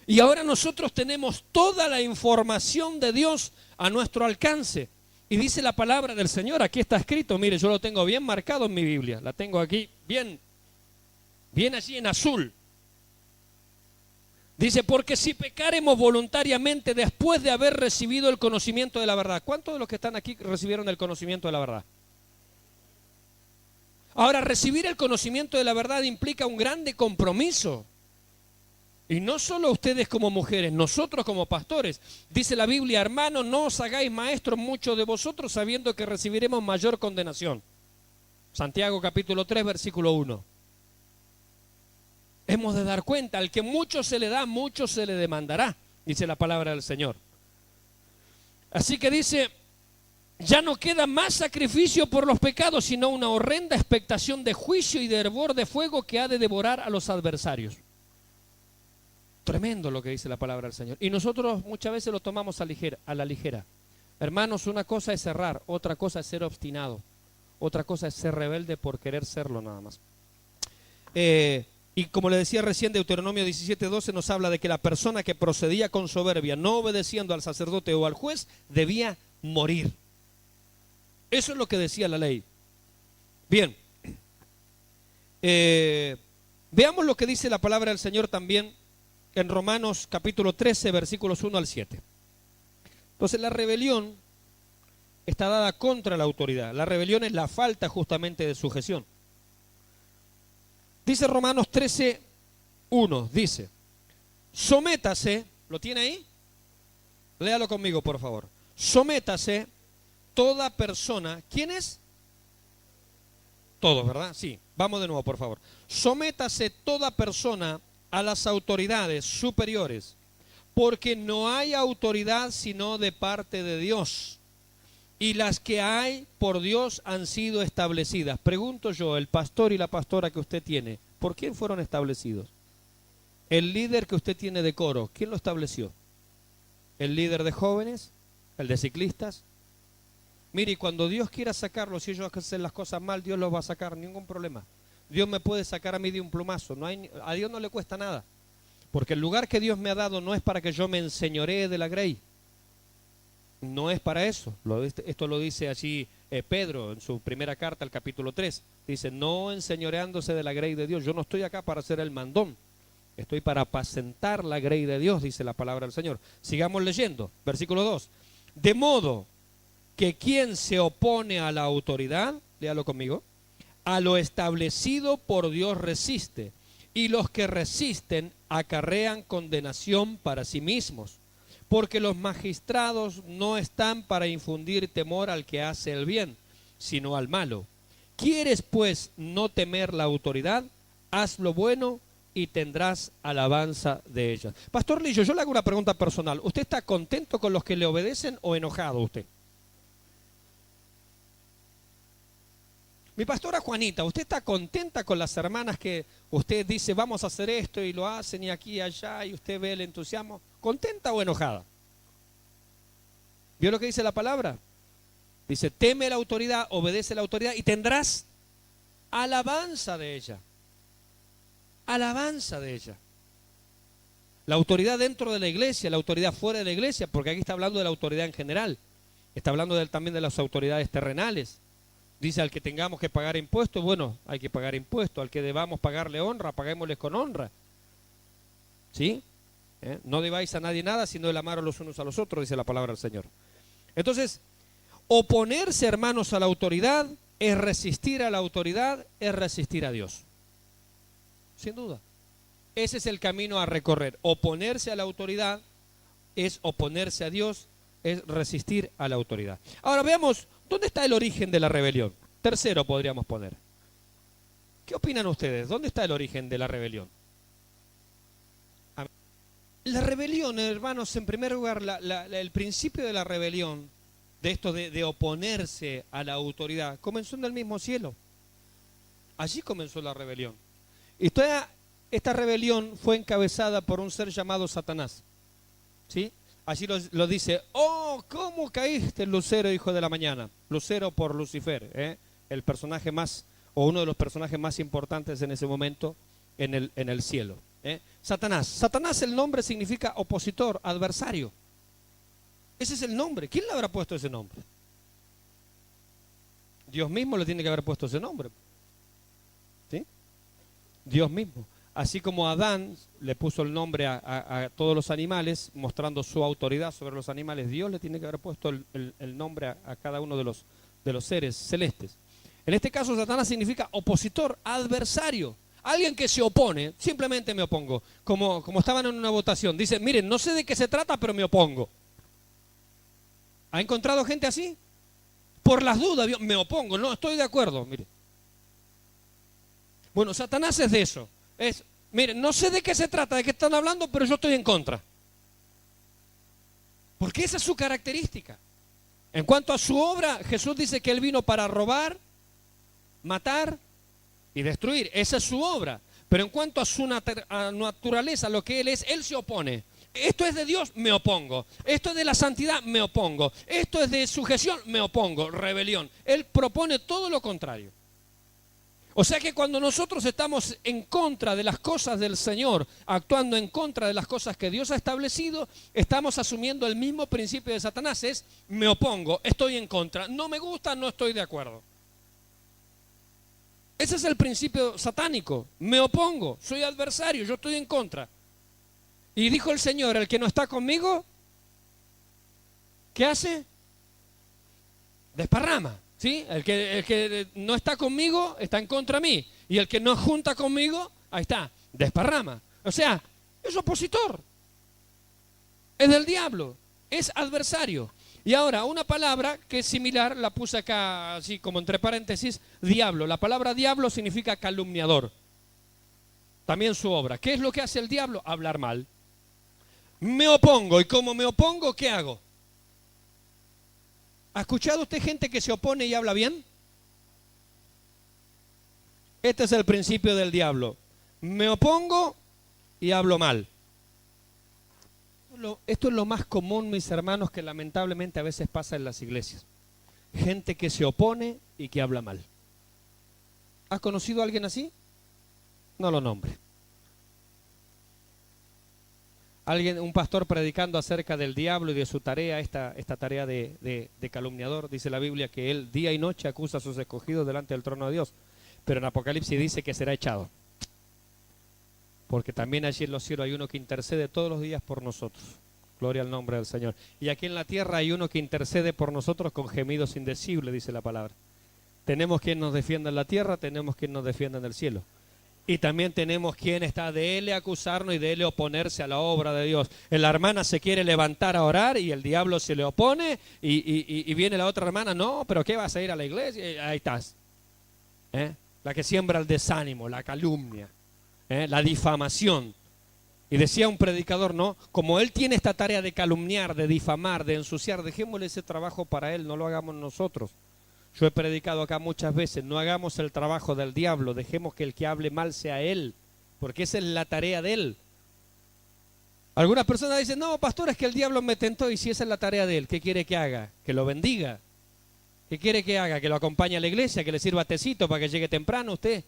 Y ahora nosotros tenemos toda la información de Dios a nuestro alcance. Y dice la palabra del Señor, aquí está escrito, mire, yo lo tengo bien marcado en mi Biblia, la tengo aquí bien allí en azul. Dice, porque si pecaremos voluntariamente después de haber recibido el conocimiento de la verdad. ¿Cuántos de los que están aquí recibieron el conocimiento de la verdad? Ahora, recibir el conocimiento de la verdad implica un grande compromiso. Y no solo ustedes como mujeres, nosotros como pastores. Dice la Biblia, hermanos, no os hagáis maestros muchos de vosotros sabiendo que recibiremos mayor condenación. Santiago capítulo 3, versículo 1. Hemos de dar cuenta, al que mucho se le da, mucho se le demandará, dice la palabra del Señor. Así que dice, ya no queda más sacrificio por los pecados, sino una horrenda expectación de juicio y de hervor de fuego que ha de devorar a los adversarios. Tremendo lo que dice la palabra del Señor. Y nosotros muchas veces lo tomamos a la ligera. Hermanos, una cosa es errar, otra cosa es ser obstinado, otra cosa es ser rebelde por querer serlo nada más. Y como le decía recién, Deuteronomio 17:12 nos habla de que la persona que procedía con soberbia, no obedeciendo al sacerdote o al juez, debía morir. Eso es lo que decía la ley. Bien, veamos lo que dice la palabra del Señor también en Romanos capítulo 13, versículos 1 al 7. Entonces la rebelión está dada contra la autoridad. La rebelión es la falta justamente de sujeción. Dice Romanos 13, 1, dice, sométase, ¿lo tiene ahí? Léalo conmigo, por favor. Sométase toda persona, ¿quién es? Todos, ¿verdad? Sí, vamos de nuevo, por favor. Sométase toda persona a las autoridades superiores, porque no hay autoridad sino de parte de Dios, y las que hay por Dios han sido establecidas. Pregunto yo, el pastor y la pastora que usted tiene, ¿por quién fueron establecidos? El líder que usted tiene de coro, ¿quién lo estableció? ¿El líder de jóvenes? ¿El de ciclistas? Mire, y cuando Dios quiera sacarlos, si ellos hacen las cosas mal, Dios los va a sacar, ningún problema. Dios me puede sacar a mí de un plumazo, a Dios no le cuesta nada. Porque el lugar que Dios me ha dado no es para que yo me enseñoree de la grey. No es para eso. Esto lo dice allí Pedro en su primera carta, al capítulo 3. Dice, no enseñoreándose de la grey de Dios. Yo no estoy acá para ser el mandón. Estoy para apacentar la grey de Dios, dice la palabra del Señor. Sigamos leyendo. Versículo 2. De modo que quien se opone a la autoridad, léalo conmigo, a lo establecido por Dios resiste, y los que resisten acarrean condenación para sí mismos, porque los magistrados no están para infundir temor al que hace el bien, sino al malo. ¿Quieres pues no temer la autoridad? Haz lo bueno y tendrás alabanza de ella. Pastor Lillo, yo le hago una pregunta personal. ¿Usted está contento con los que le obedecen o enojado usted? Mi pastora Juanita, ¿usted está contenta con las hermanas que usted dice vamos a hacer esto y lo hacen y aquí y allá y usted ve el entusiasmo? ¿Contenta o enojada? ¿Vio lo que dice la palabra? Dice, teme la autoridad, obedece la autoridad y tendrás alabanza de ella. Alabanza de ella. La autoridad dentro de la iglesia, la autoridad fuera de la iglesia, porque aquí está hablando de la autoridad en general. Está hablando también de las autoridades terrenales. Dice, al que tengamos que pagar impuestos, bueno, hay que pagar impuestos. Al que debamos pagarle honra, paguémosles con honra. ¿Sí? No debáis a nadie nada, sino el amar a los unos a los otros, dice la palabra del Señor. Entonces, oponerse, hermanos, a la autoridad es resistir a la autoridad, es resistir a Dios. Sin duda. Ese es el camino a recorrer. Oponerse a la autoridad es oponerse a Dios, es resistir a la autoridad. Ahora veamos, ¿dónde está el origen de la rebelión? Tercero podríamos poner. ¿Qué opinan ustedes? ¿Dónde está el origen de la rebelión? La rebelión, hermanos, en primer lugar, el principio de la rebelión, de esto de oponerse a la autoridad, comenzó en el mismo cielo. Allí comenzó la rebelión. Y toda esta rebelión fue encabezada por un ser llamado Satanás. ¿Sí? Allí lo dice, oh, ¿cómo caíste, Lucero, hijo de la mañana? Lucero por Lucifer, el personaje más, o uno de los personajes más importantes en ese momento en el cielo. Satanás. Satanás, el nombre significa opositor, adversario. Ese es el nombre. ¿Quién le habrá puesto ese nombre? Dios mismo le tiene que haber puesto ese nombre. ¿Sí? Dios mismo. Así como Adán le puso el nombre a todos los animales, mostrando su autoridad sobre los animales, Dios le tiene que haber puesto el nombre a cada uno de los seres celestes. En este caso, Satanás significa opositor, adversario. Alguien que se opone, simplemente me opongo. Como estaban en una votación, dice, miren, no sé de qué se trata, pero me opongo. ¿Ha encontrado gente así? Por las dudas, me opongo, no estoy de acuerdo, mire. Bueno, Satanás es de eso. Miren, no sé de qué se trata, de qué están hablando, pero yo estoy en contra. Porque esa es su característica. En cuanto a su obra, Jesús dice que Él vino para robar, matar y destruir. Esa es su obra. Pero en cuanto a su naturaleza, lo que Él es, Él se opone. Esto es de Dios, me opongo. Esto es de la santidad, me opongo. Esto es de sujeción, me opongo. Rebelión. Él propone todo lo contrario. O sea que cuando nosotros estamos en contra de las cosas del Señor, actuando en contra de las cosas que Dios ha establecido, estamos asumiendo el mismo principio de Satanás, es me opongo, estoy en contra, no me gusta, no estoy de acuerdo. Ese es el principio satánico, me opongo, soy adversario, yo estoy en contra. Y dijo el Señor, el que no está conmigo, ¿qué hace? Desparrama. ¿Sí? El que no está conmigo está en contra de mí. Y el que no junta conmigo, ahí está, desparrama. O sea, es opositor. Es del diablo. Es adversario. Y ahora, una palabra que es similar, la puse acá así como entre paréntesis, diablo. La palabra diablo significa calumniador. También su obra. ¿Qué es lo que hace el diablo? Hablar mal. Me opongo. Y como me opongo, ¿qué hago? ¿Ha escuchado usted gente que se opone y habla bien? Este es el principio del diablo. Me opongo y hablo mal. Esto es lo más común, mis hermanos, que lamentablemente a veces pasa en las iglesias. Gente que se opone y que habla mal. ¿Ha conocido a alguien así? No lo nombre. Un pastor predicando acerca del diablo y de su tarea, esta tarea de calumniador, dice la Biblia que él día y noche acusa a sus escogidos delante del trono de Dios, pero en Apocalipsis dice que será echado, porque también allí en los cielos hay uno que intercede todos los días por nosotros, gloria al nombre del Señor, y aquí en la tierra hay uno que intercede por nosotros con gemidos indecibles, dice la palabra. Tenemos quien nos defienda en la tierra, tenemos quien nos defienda en el cielo. Y también tenemos quien está de él acusarnos y de él oponerse a la obra de Dios. La hermana se quiere levantar a orar y el diablo se le opone y viene la otra hermana, no, pero ¿qué vas a ir a la iglesia? Ahí estás. La que siembra el desánimo, la calumnia, la difamación. Y decía un predicador, ¿no? Como él tiene esta tarea de calumniar, de difamar, de ensuciar, dejémosle ese trabajo para él, no lo hagamos nosotros. Yo he predicado acá muchas veces, no hagamos el trabajo del diablo, dejemos que el que hable mal sea él, porque esa es la tarea de él. Algunas personas dicen, no, pastor, es que el diablo me tentó, y si esa es la tarea de él, ¿qué quiere que haga? Que lo bendiga. ¿Qué quiere que haga? Que lo acompañe a la iglesia, que le sirva tecito para que llegue temprano usted.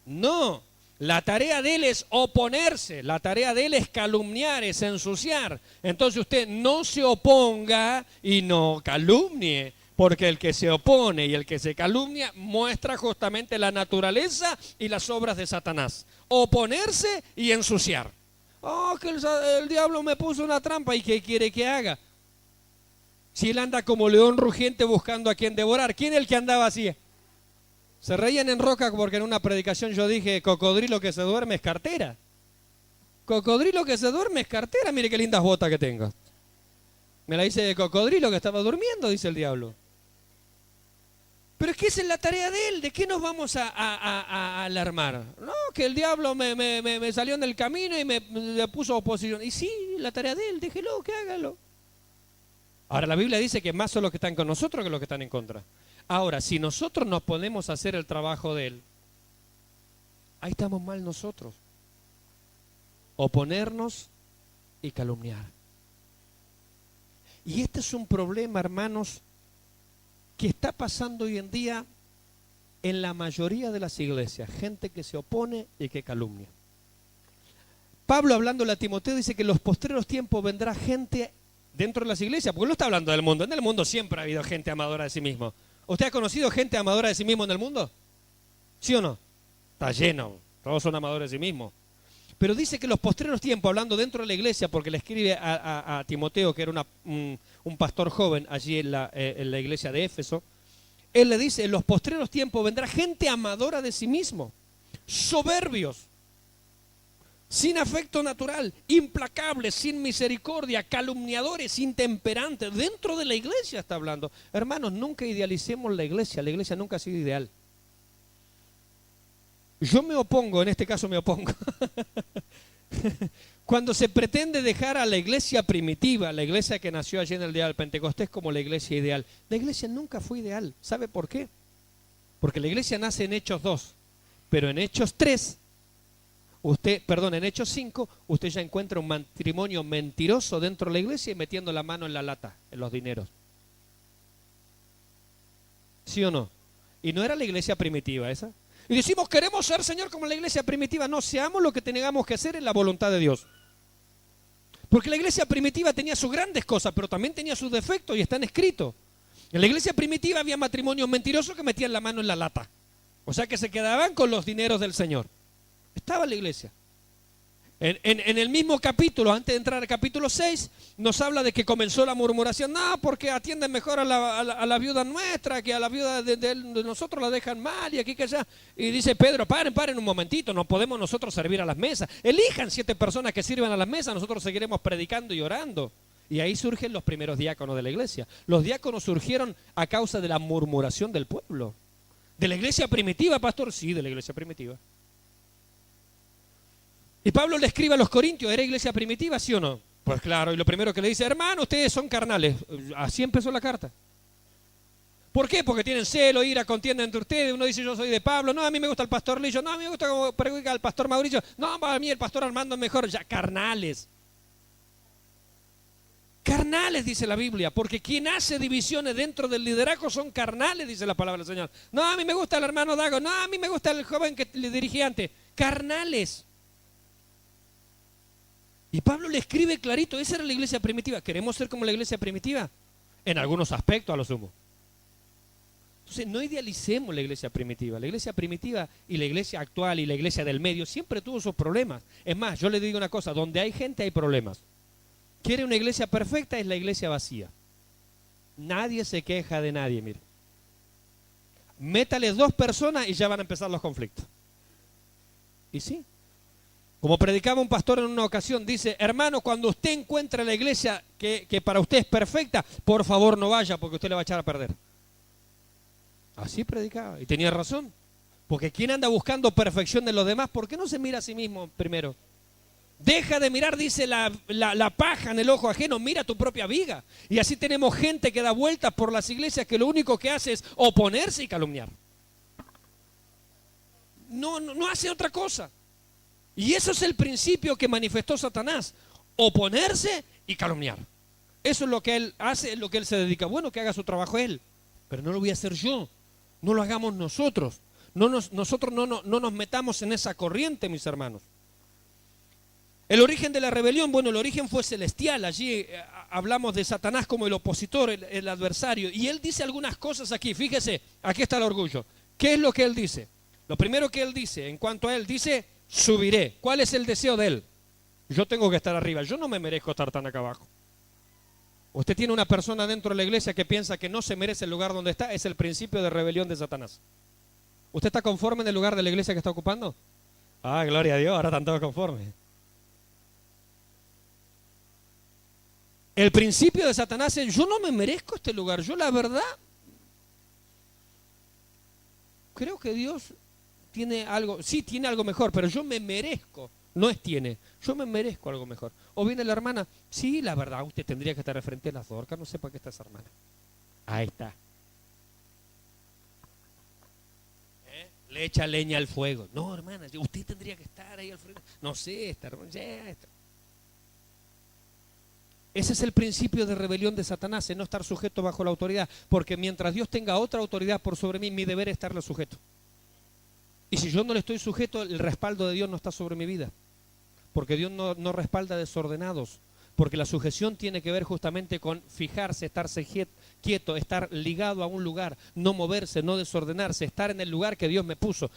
No, la tarea de él es oponerse, la tarea de él es calumniar, es ensuciar. Entonces usted no se oponga y no calumnie. Porque el que se opone y el que se calumnia muestra justamente la naturaleza y las obras de Satanás. Oponerse y ensuciar. Oh, que el diablo me puso una trampa. ¿Y qué quiere que haga? Si él anda como león rugiente buscando a quien devorar. ¿Quién es el que andaba así? Se reían en Roca porque en una predicación yo dije, cocodrilo que se duerme es cartera. Cocodrilo que se duerme es cartera. Mire qué lindas botas que tengo. Me la hice de cocodrilo que estaba durmiendo, dice el diablo. Pero es que esa es la tarea de él. ¿De qué nos vamos a alarmar? No, que el diablo me salió en el camino y me puso oposición. Y sí, la tarea de él, déjelo, que hágalo. Ahora la Biblia dice que más son los que están con nosotros que los que están en contra. Ahora, si nosotros nos ponemos a hacer el trabajo de él, ahí estamos mal nosotros. Oponernos y calumniar. Y este es un problema, hermanos, que está pasando hoy en día en la mayoría de las iglesias. Gente que se opone y que calumnia. Pablo, hablándole a Timoteo, dice que en los postreros tiempos vendrá gente dentro de las iglesias, porque no está hablando del mundo. En el mundo siempre ha habido gente amadora de sí mismo. ¿Usted ha conocido gente amadora de sí mismo en el mundo? ¿Sí o no? Está lleno, todos son amadores de sí mismos. Pero dice que en los postreros tiempos, hablando dentro de la iglesia, porque le escribe a Timoteo, que era un pastor joven allí en la iglesia de Éfeso, él le dice, en los postreros tiempos vendrá gente amadora de sí mismo, soberbios, sin afecto natural, implacables, sin misericordia, calumniadores, intemperantes. Dentro de la iglesia está hablando. Hermanos, nunca idealicemos la iglesia nunca ha sido ideal. Yo me opongo, en este caso me opongo, cuando se pretende dejar a la iglesia primitiva, la iglesia que nació allí en el día del Pentecostés, como la iglesia ideal. La iglesia nunca fue ideal. ¿Sabe por qué? Porque la iglesia nace en Hechos 2, pero en Hechos 3, en Hechos 5, usted ya encuentra un matrimonio mentiroso dentro de la iglesia y metiendo la mano en la lata, en los dineros. ¿Sí o no? Y no era la iglesia primitiva esa. Y decimos, queremos ser, Señor, como la iglesia primitiva. No, seamos lo que tengamos que hacer en la voluntad de Dios. Porque la iglesia primitiva tenía sus grandes cosas, pero también tenía sus defectos y están escritos. En la iglesia primitiva había matrimonios mentirosos que metían la mano en la lata. O sea que se quedaban con los dineros del Señor. Estaba la iglesia. En el mismo capítulo, antes de entrar al capítulo 6, nos habla de que comenzó la murmuración. No, porque atienden mejor a la viuda nuestra, que a la viuda de nosotros la dejan mal y aquí que allá. Y dice Pedro, paren un momentito, no podemos nosotros servir a las mesas. Elijan 7 personas que sirvan a las mesas, nosotros seguiremos predicando y orando. Y ahí surgen los primeros diáconos de la iglesia. Los diáconos surgieron a causa de la murmuración del pueblo. ¿De la iglesia primitiva, pastor? Sí, de la iglesia primitiva. Y Pablo le escribe a los corintios, ¿era iglesia primitiva, sí o no? Pues claro, y lo primero que le dice, hermano, ustedes son carnales. Así empezó la carta. ¿Por qué? Porque tienen celo, ira, contienda entre ustedes. Uno dice, yo soy de Pablo. No, a mí me gusta el pastor Lillo. No, a mí me gusta como predica el pastor Mauricio. No, a mí el pastor Armando es mejor. Ya, carnales. Carnales, dice la Biblia, porque quien hace divisiones dentro del liderazgo son carnales, dice la palabra del Señor. No, a mí me gusta el hermano Dago. No, a mí me gusta el joven que le dirigí antes. Carnales. Y Pablo le escribe clarito, esa era la iglesia primitiva. ¿Queremos ser como la iglesia primitiva? En algunos aspectos a lo sumo. Entonces no idealicemos la iglesia primitiva. La iglesia primitiva y la iglesia actual y la iglesia del medio siempre tuvo sus problemas. Es más, yo le digo una cosa, donde hay gente hay problemas. ¿Quiere una iglesia perfecta? Es la iglesia vacía. Nadie se queja de nadie, mire. Métale 2 personas y ya van a empezar los conflictos. Y sí. Como predicaba un pastor en una ocasión, dice, hermano, cuando usted encuentre la iglesia que para usted es perfecta, por favor no vaya porque usted le va a echar a perder. Así predicaba y tenía razón. Porque quien anda buscando perfección de los demás, ¿por qué no se mira a sí mismo primero? Deja de mirar, dice la paja en el ojo ajeno, mira tu propia viga. Y así tenemos gente que da vueltas por las iglesias que lo único que hace es oponerse y calumniar. No hace otra cosa. Y eso es el principio que manifestó Satanás, oponerse y calumniar. Eso es lo que él hace, es lo que él se dedica. Bueno, que haga su trabajo él, pero no lo voy a hacer yo, no lo hagamos nosotros. Nosotros no nos metamos en esa corriente, mis hermanos. El origen de la rebelión, bueno, el origen fue celestial. Allí hablamos de Satanás como el opositor, el adversario. Y él dice algunas cosas aquí, fíjese, aquí está el orgullo. ¿Qué es lo que él dice? Lo primero que él dice, en cuanto a él, dice, subiré. ¿Cuál es el deseo de él? Yo tengo que estar arriba, yo no me merezco estar tan acá abajo. Usted tiene una persona dentro de la iglesia que piensa que no se merece el lugar donde está, es el principio de rebelión de Satanás. ¿Usted está conforme en el lugar de la iglesia que está ocupando? Ah, gloria a Dios, ahora están todos conformes. El principio de Satanás es, yo no me merezco este lugar, yo la verdad creo que Dios tiene algo, sí tiene algo mejor, pero yo me merezco, no es tiene, yo me merezco algo mejor. O viene la hermana, sí, la verdad, usted tendría que estar frente a las Dorcas, no sé para qué está esa hermana. Ahí está. Le echa leña al fuego. No, hermana, usted tendría que estar ahí al frente. No sé, esta hermana, ya está. Ese es el principio de rebelión de Satanás, en no estar sujeto bajo la autoridad, porque mientras Dios tenga otra autoridad por sobre mí, mi deber es estarle sujeto. Y si yo no le estoy sujeto, el respaldo de Dios no está sobre mi vida. porque Dios no respalda desordenados, porque la sujeción tiene que ver justamente con fijarse, estarse quieto, estar ligado a un lugar, no moverse, no desordenarse, estar en el lugar que Dios me puso.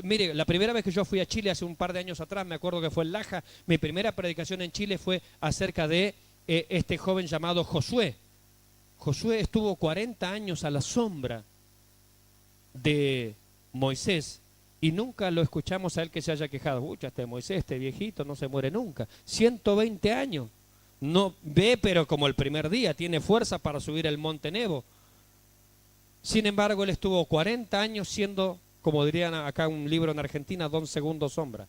Mire, la primera vez que yo fui a Chile hace un par de años atrás, me acuerdo que fue en Laja, mi primera predicación en Chile fue acerca de este joven llamado Josué. Josué estuvo 40 años a la sombra de Moisés y nunca lo escuchamos a él que se haya quejado. Uy, este Moisés, este viejito, no se muere nunca. 120 años. No ve, pero como el primer día, tiene fuerza para subir el monte Nebo. Sin embargo, él estuvo 40 años siendo, como dirían acá un libro en Argentina, Don Segundo Sombra.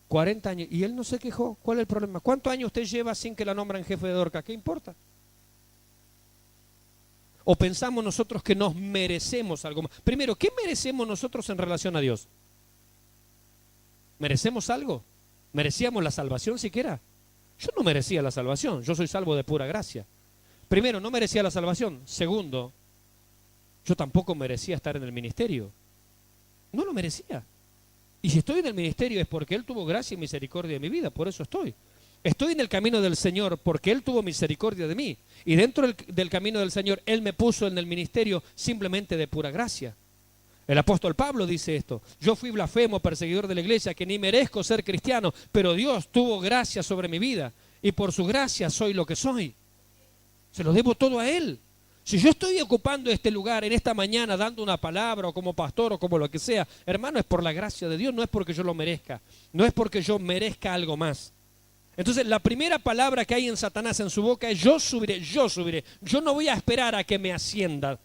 40 años, y él no se quejó. ¿Cuál es el problema? ¿Cuántos años usted lleva sin que la nombren jefe de Dorca? ¿Qué importa? ¿O pensamos nosotros que nos merecemos algo más? Primero, ¿qué merecemos nosotros en relación a Dios? ¿Merecemos algo? ¿Merecíamos la salvación siquiera? Yo no merecía la salvación, yo soy salvo de pura gracia. Primero, no merecía la salvación. Segundo, yo tampoco merecía estar en el ministerio. No lo merecía. Y si estoy en el ministerio es porque Él tuvo gracia y misericordia en mi vida, por eso estoy. Estoy en el camino del Señor porque Él tuvo misericordia de mí. Y dentro del camino del Señor, Él me puso en el ministerio simplemente de pura gracia. El apóstol Pablo dice esto: yo fui blasfemo, perseguidor de la iglesia, que ni merezco ser cristiano, pero Dios tuvo gracia sobre mi vida y por su gracia soy lo que soy. Se lo debo todo a Él. Si yo estoy ocupando este lugar en esta mañana dando una palabra o como pastor o como lo que sea, hermano, es por la gracia de Dios, no es porque yo lo merezca, no es porque yo merezca algo más. Entonces la primera palabra que hay en Satanás en su boca es yo subiré, yo subiré. Yo no voy a esperar a que me ascienda.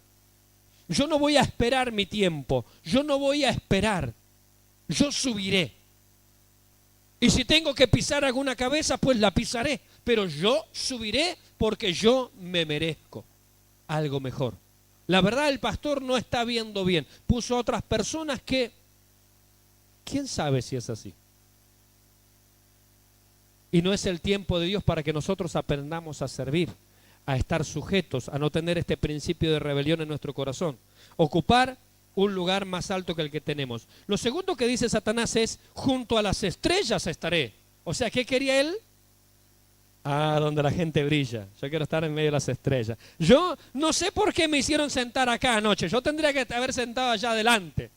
Yo no voy a esperar mi tiempo, yo no voy a esperar, yo subiré. Y si tengo que pisar alguna cabeza, pues la pisaré, pero yo subiré porque yo me merezco algo mejor. La verdad, el pastor no está viendo bien, puso a otras personas que, ¿quién sabe si es así? Y no es el tiempo de Dios para que nosotros aprendamos a servir, a estar sujetos, a no tener este principio de rebelión en nuestro corazón. Ocupar un lugar más alto que el que tenemos. Lo segundo que dice Satanás es, junto a las estrellas estaré. O sea, ¿qué quería él? Donde la gente brilla. Yo quiero estar en medio de las estrellas. Yo no sé por qué me hicieron sentar acá anoche. Yo tendría que haber sentado allá adelante.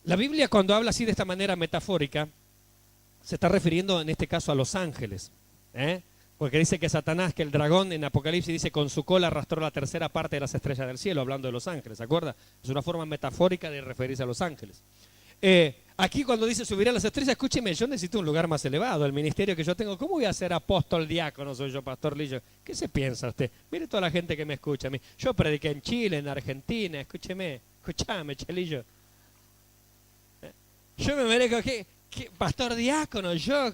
La Biblia, cuando habla así de esta manera metafórica, se está refiriendo en este caso a los ángeles, porque dice que Satanás, que el dragón en Apocalipsis dice con su cola arrastró la tercera parte de las estrellas del cielo, hablando de los ángeles, ¿se acuerda? Es una forma metafórica de referirse a los ángeles. Aquí cuando dice subiré a las estrellas, escúcheme, yo necesito un lugar más elevado, el ministerio que yo tengo. ¿Cómo voy a ser apóstol, diácono? Soy yo, pastor Lillo. ¿Qué se piensa usted? Mire toda la gente que me escucha a mí. Yo prediqué en Chile, en Argentina, escúchame, Chelillo. Yo me merezco que pastor diácono, yo,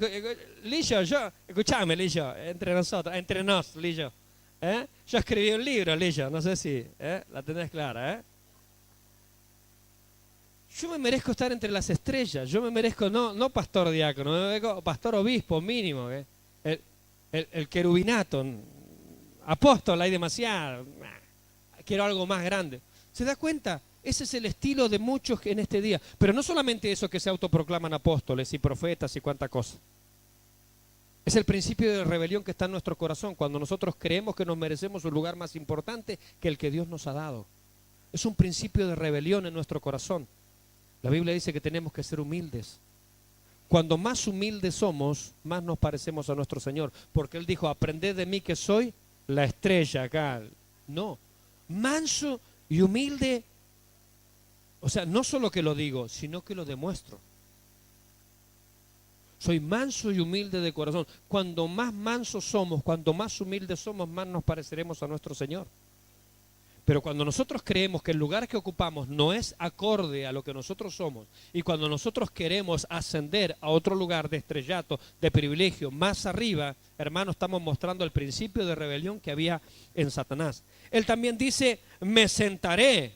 Lillo, escuchame, Lillo, entre nosotros, entre nos, Lillo. Yo escribí un libro, Lillo, no sé si la tenés clara, Yo me merezco estar entre las estrellas, yo me merezco, no pastor diácono, me merezco pastor obispo mínimo, el querubinato, apóstol hay demasiado, quiero algo más grande. ¿Se da cuenta? Ese es el estilo de muchos en este día. Pero no solamente eso que se autoproclaman apóstoles y profetas y cuánta cosa. Es el principio de rebelión que está en nuestro corazón cuando nosotros creemos que nos merecemos un lugar más importante que el que Dios nos ha dado. Es un principio de rebelión en nuestro corazón. La Biblia dice que tenemos que ser humildes. Cuando más humildes somos, más nos parecemos a nuestro Señor. Porque Él dijo, aprended de mí que soy la estrella acá. No, manso y humilde. O sea, no solo que lo digo, sino que lo demuestro. Soy manso y humilde de corazón. Cuando más mansos somos, cuanto más humildes somos, más nos pareceremos a nuestro Señor. Pero cuando nosotros creemos que el lugar que ocupamos no es acorde a lo que nosotros somos, y cuando nosotros queremos ascender a otro lugar de estrellato, de privilegio, más arriba, hermano, estamos mostrando el principio de rebelión que había en Satanás. Él también dice, me sentaré.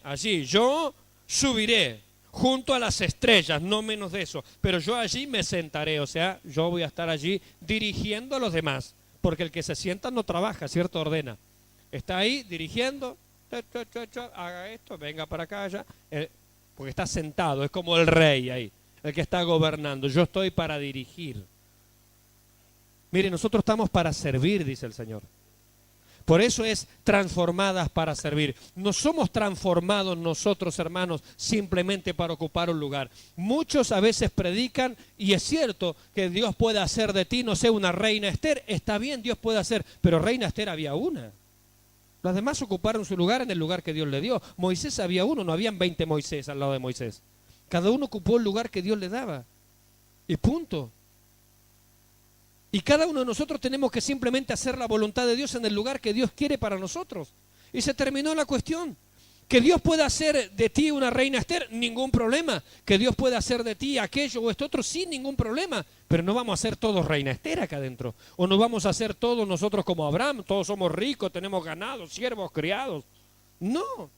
Allí, yo subiré junto a las estrellas, no menos de eso, pero yo allí me sentaré, o sea, yo voy a estar allí dirigiendo a los demás, porque el que se sienta no trabaja, ¿cierto? Ordena. Está ahí dirigiendo, haga esto, venga para acá, allá. Porque está sentado, es como el rey ahí, el que está gobernando. Yo estoy para dirigir. Mire, nosotros estamos para servir, dice el Señor. Por eso es transformadas para servir. No somos transformados nosotros, hermanos, simplemente para ocupar un lugar. Muchos a veces predican, y es cierto que Dios puede hacer de ti, no sé, una reina Esther. Está bien, Dios puede hacer, pero reina Esther había una. Las demás ocuparon su lugar en el lugar que Dios le dio. Moisés había uno, no habían 20 Moisés al lado de Moisés. Cada uno ocupó el lugar que Dios le daba. Y punto. Y cada uno de nosotros tenemos que simplemente hacer la voluntad de Dios en el lugar que Dios quiere para nosotros. Y se terminó la cuestión. Que Dios pueda hacer de ti una reina Esther, ningún problema. Que Dios pueda hacer de ti aquello o esto otro, sin ningún problema. Pero no vamos a ser todos reina Esther acá adentro. O no vamos a ser todos nosotros como Abraham, todos somos ricos, tenemos ganado, siervos, criados. No.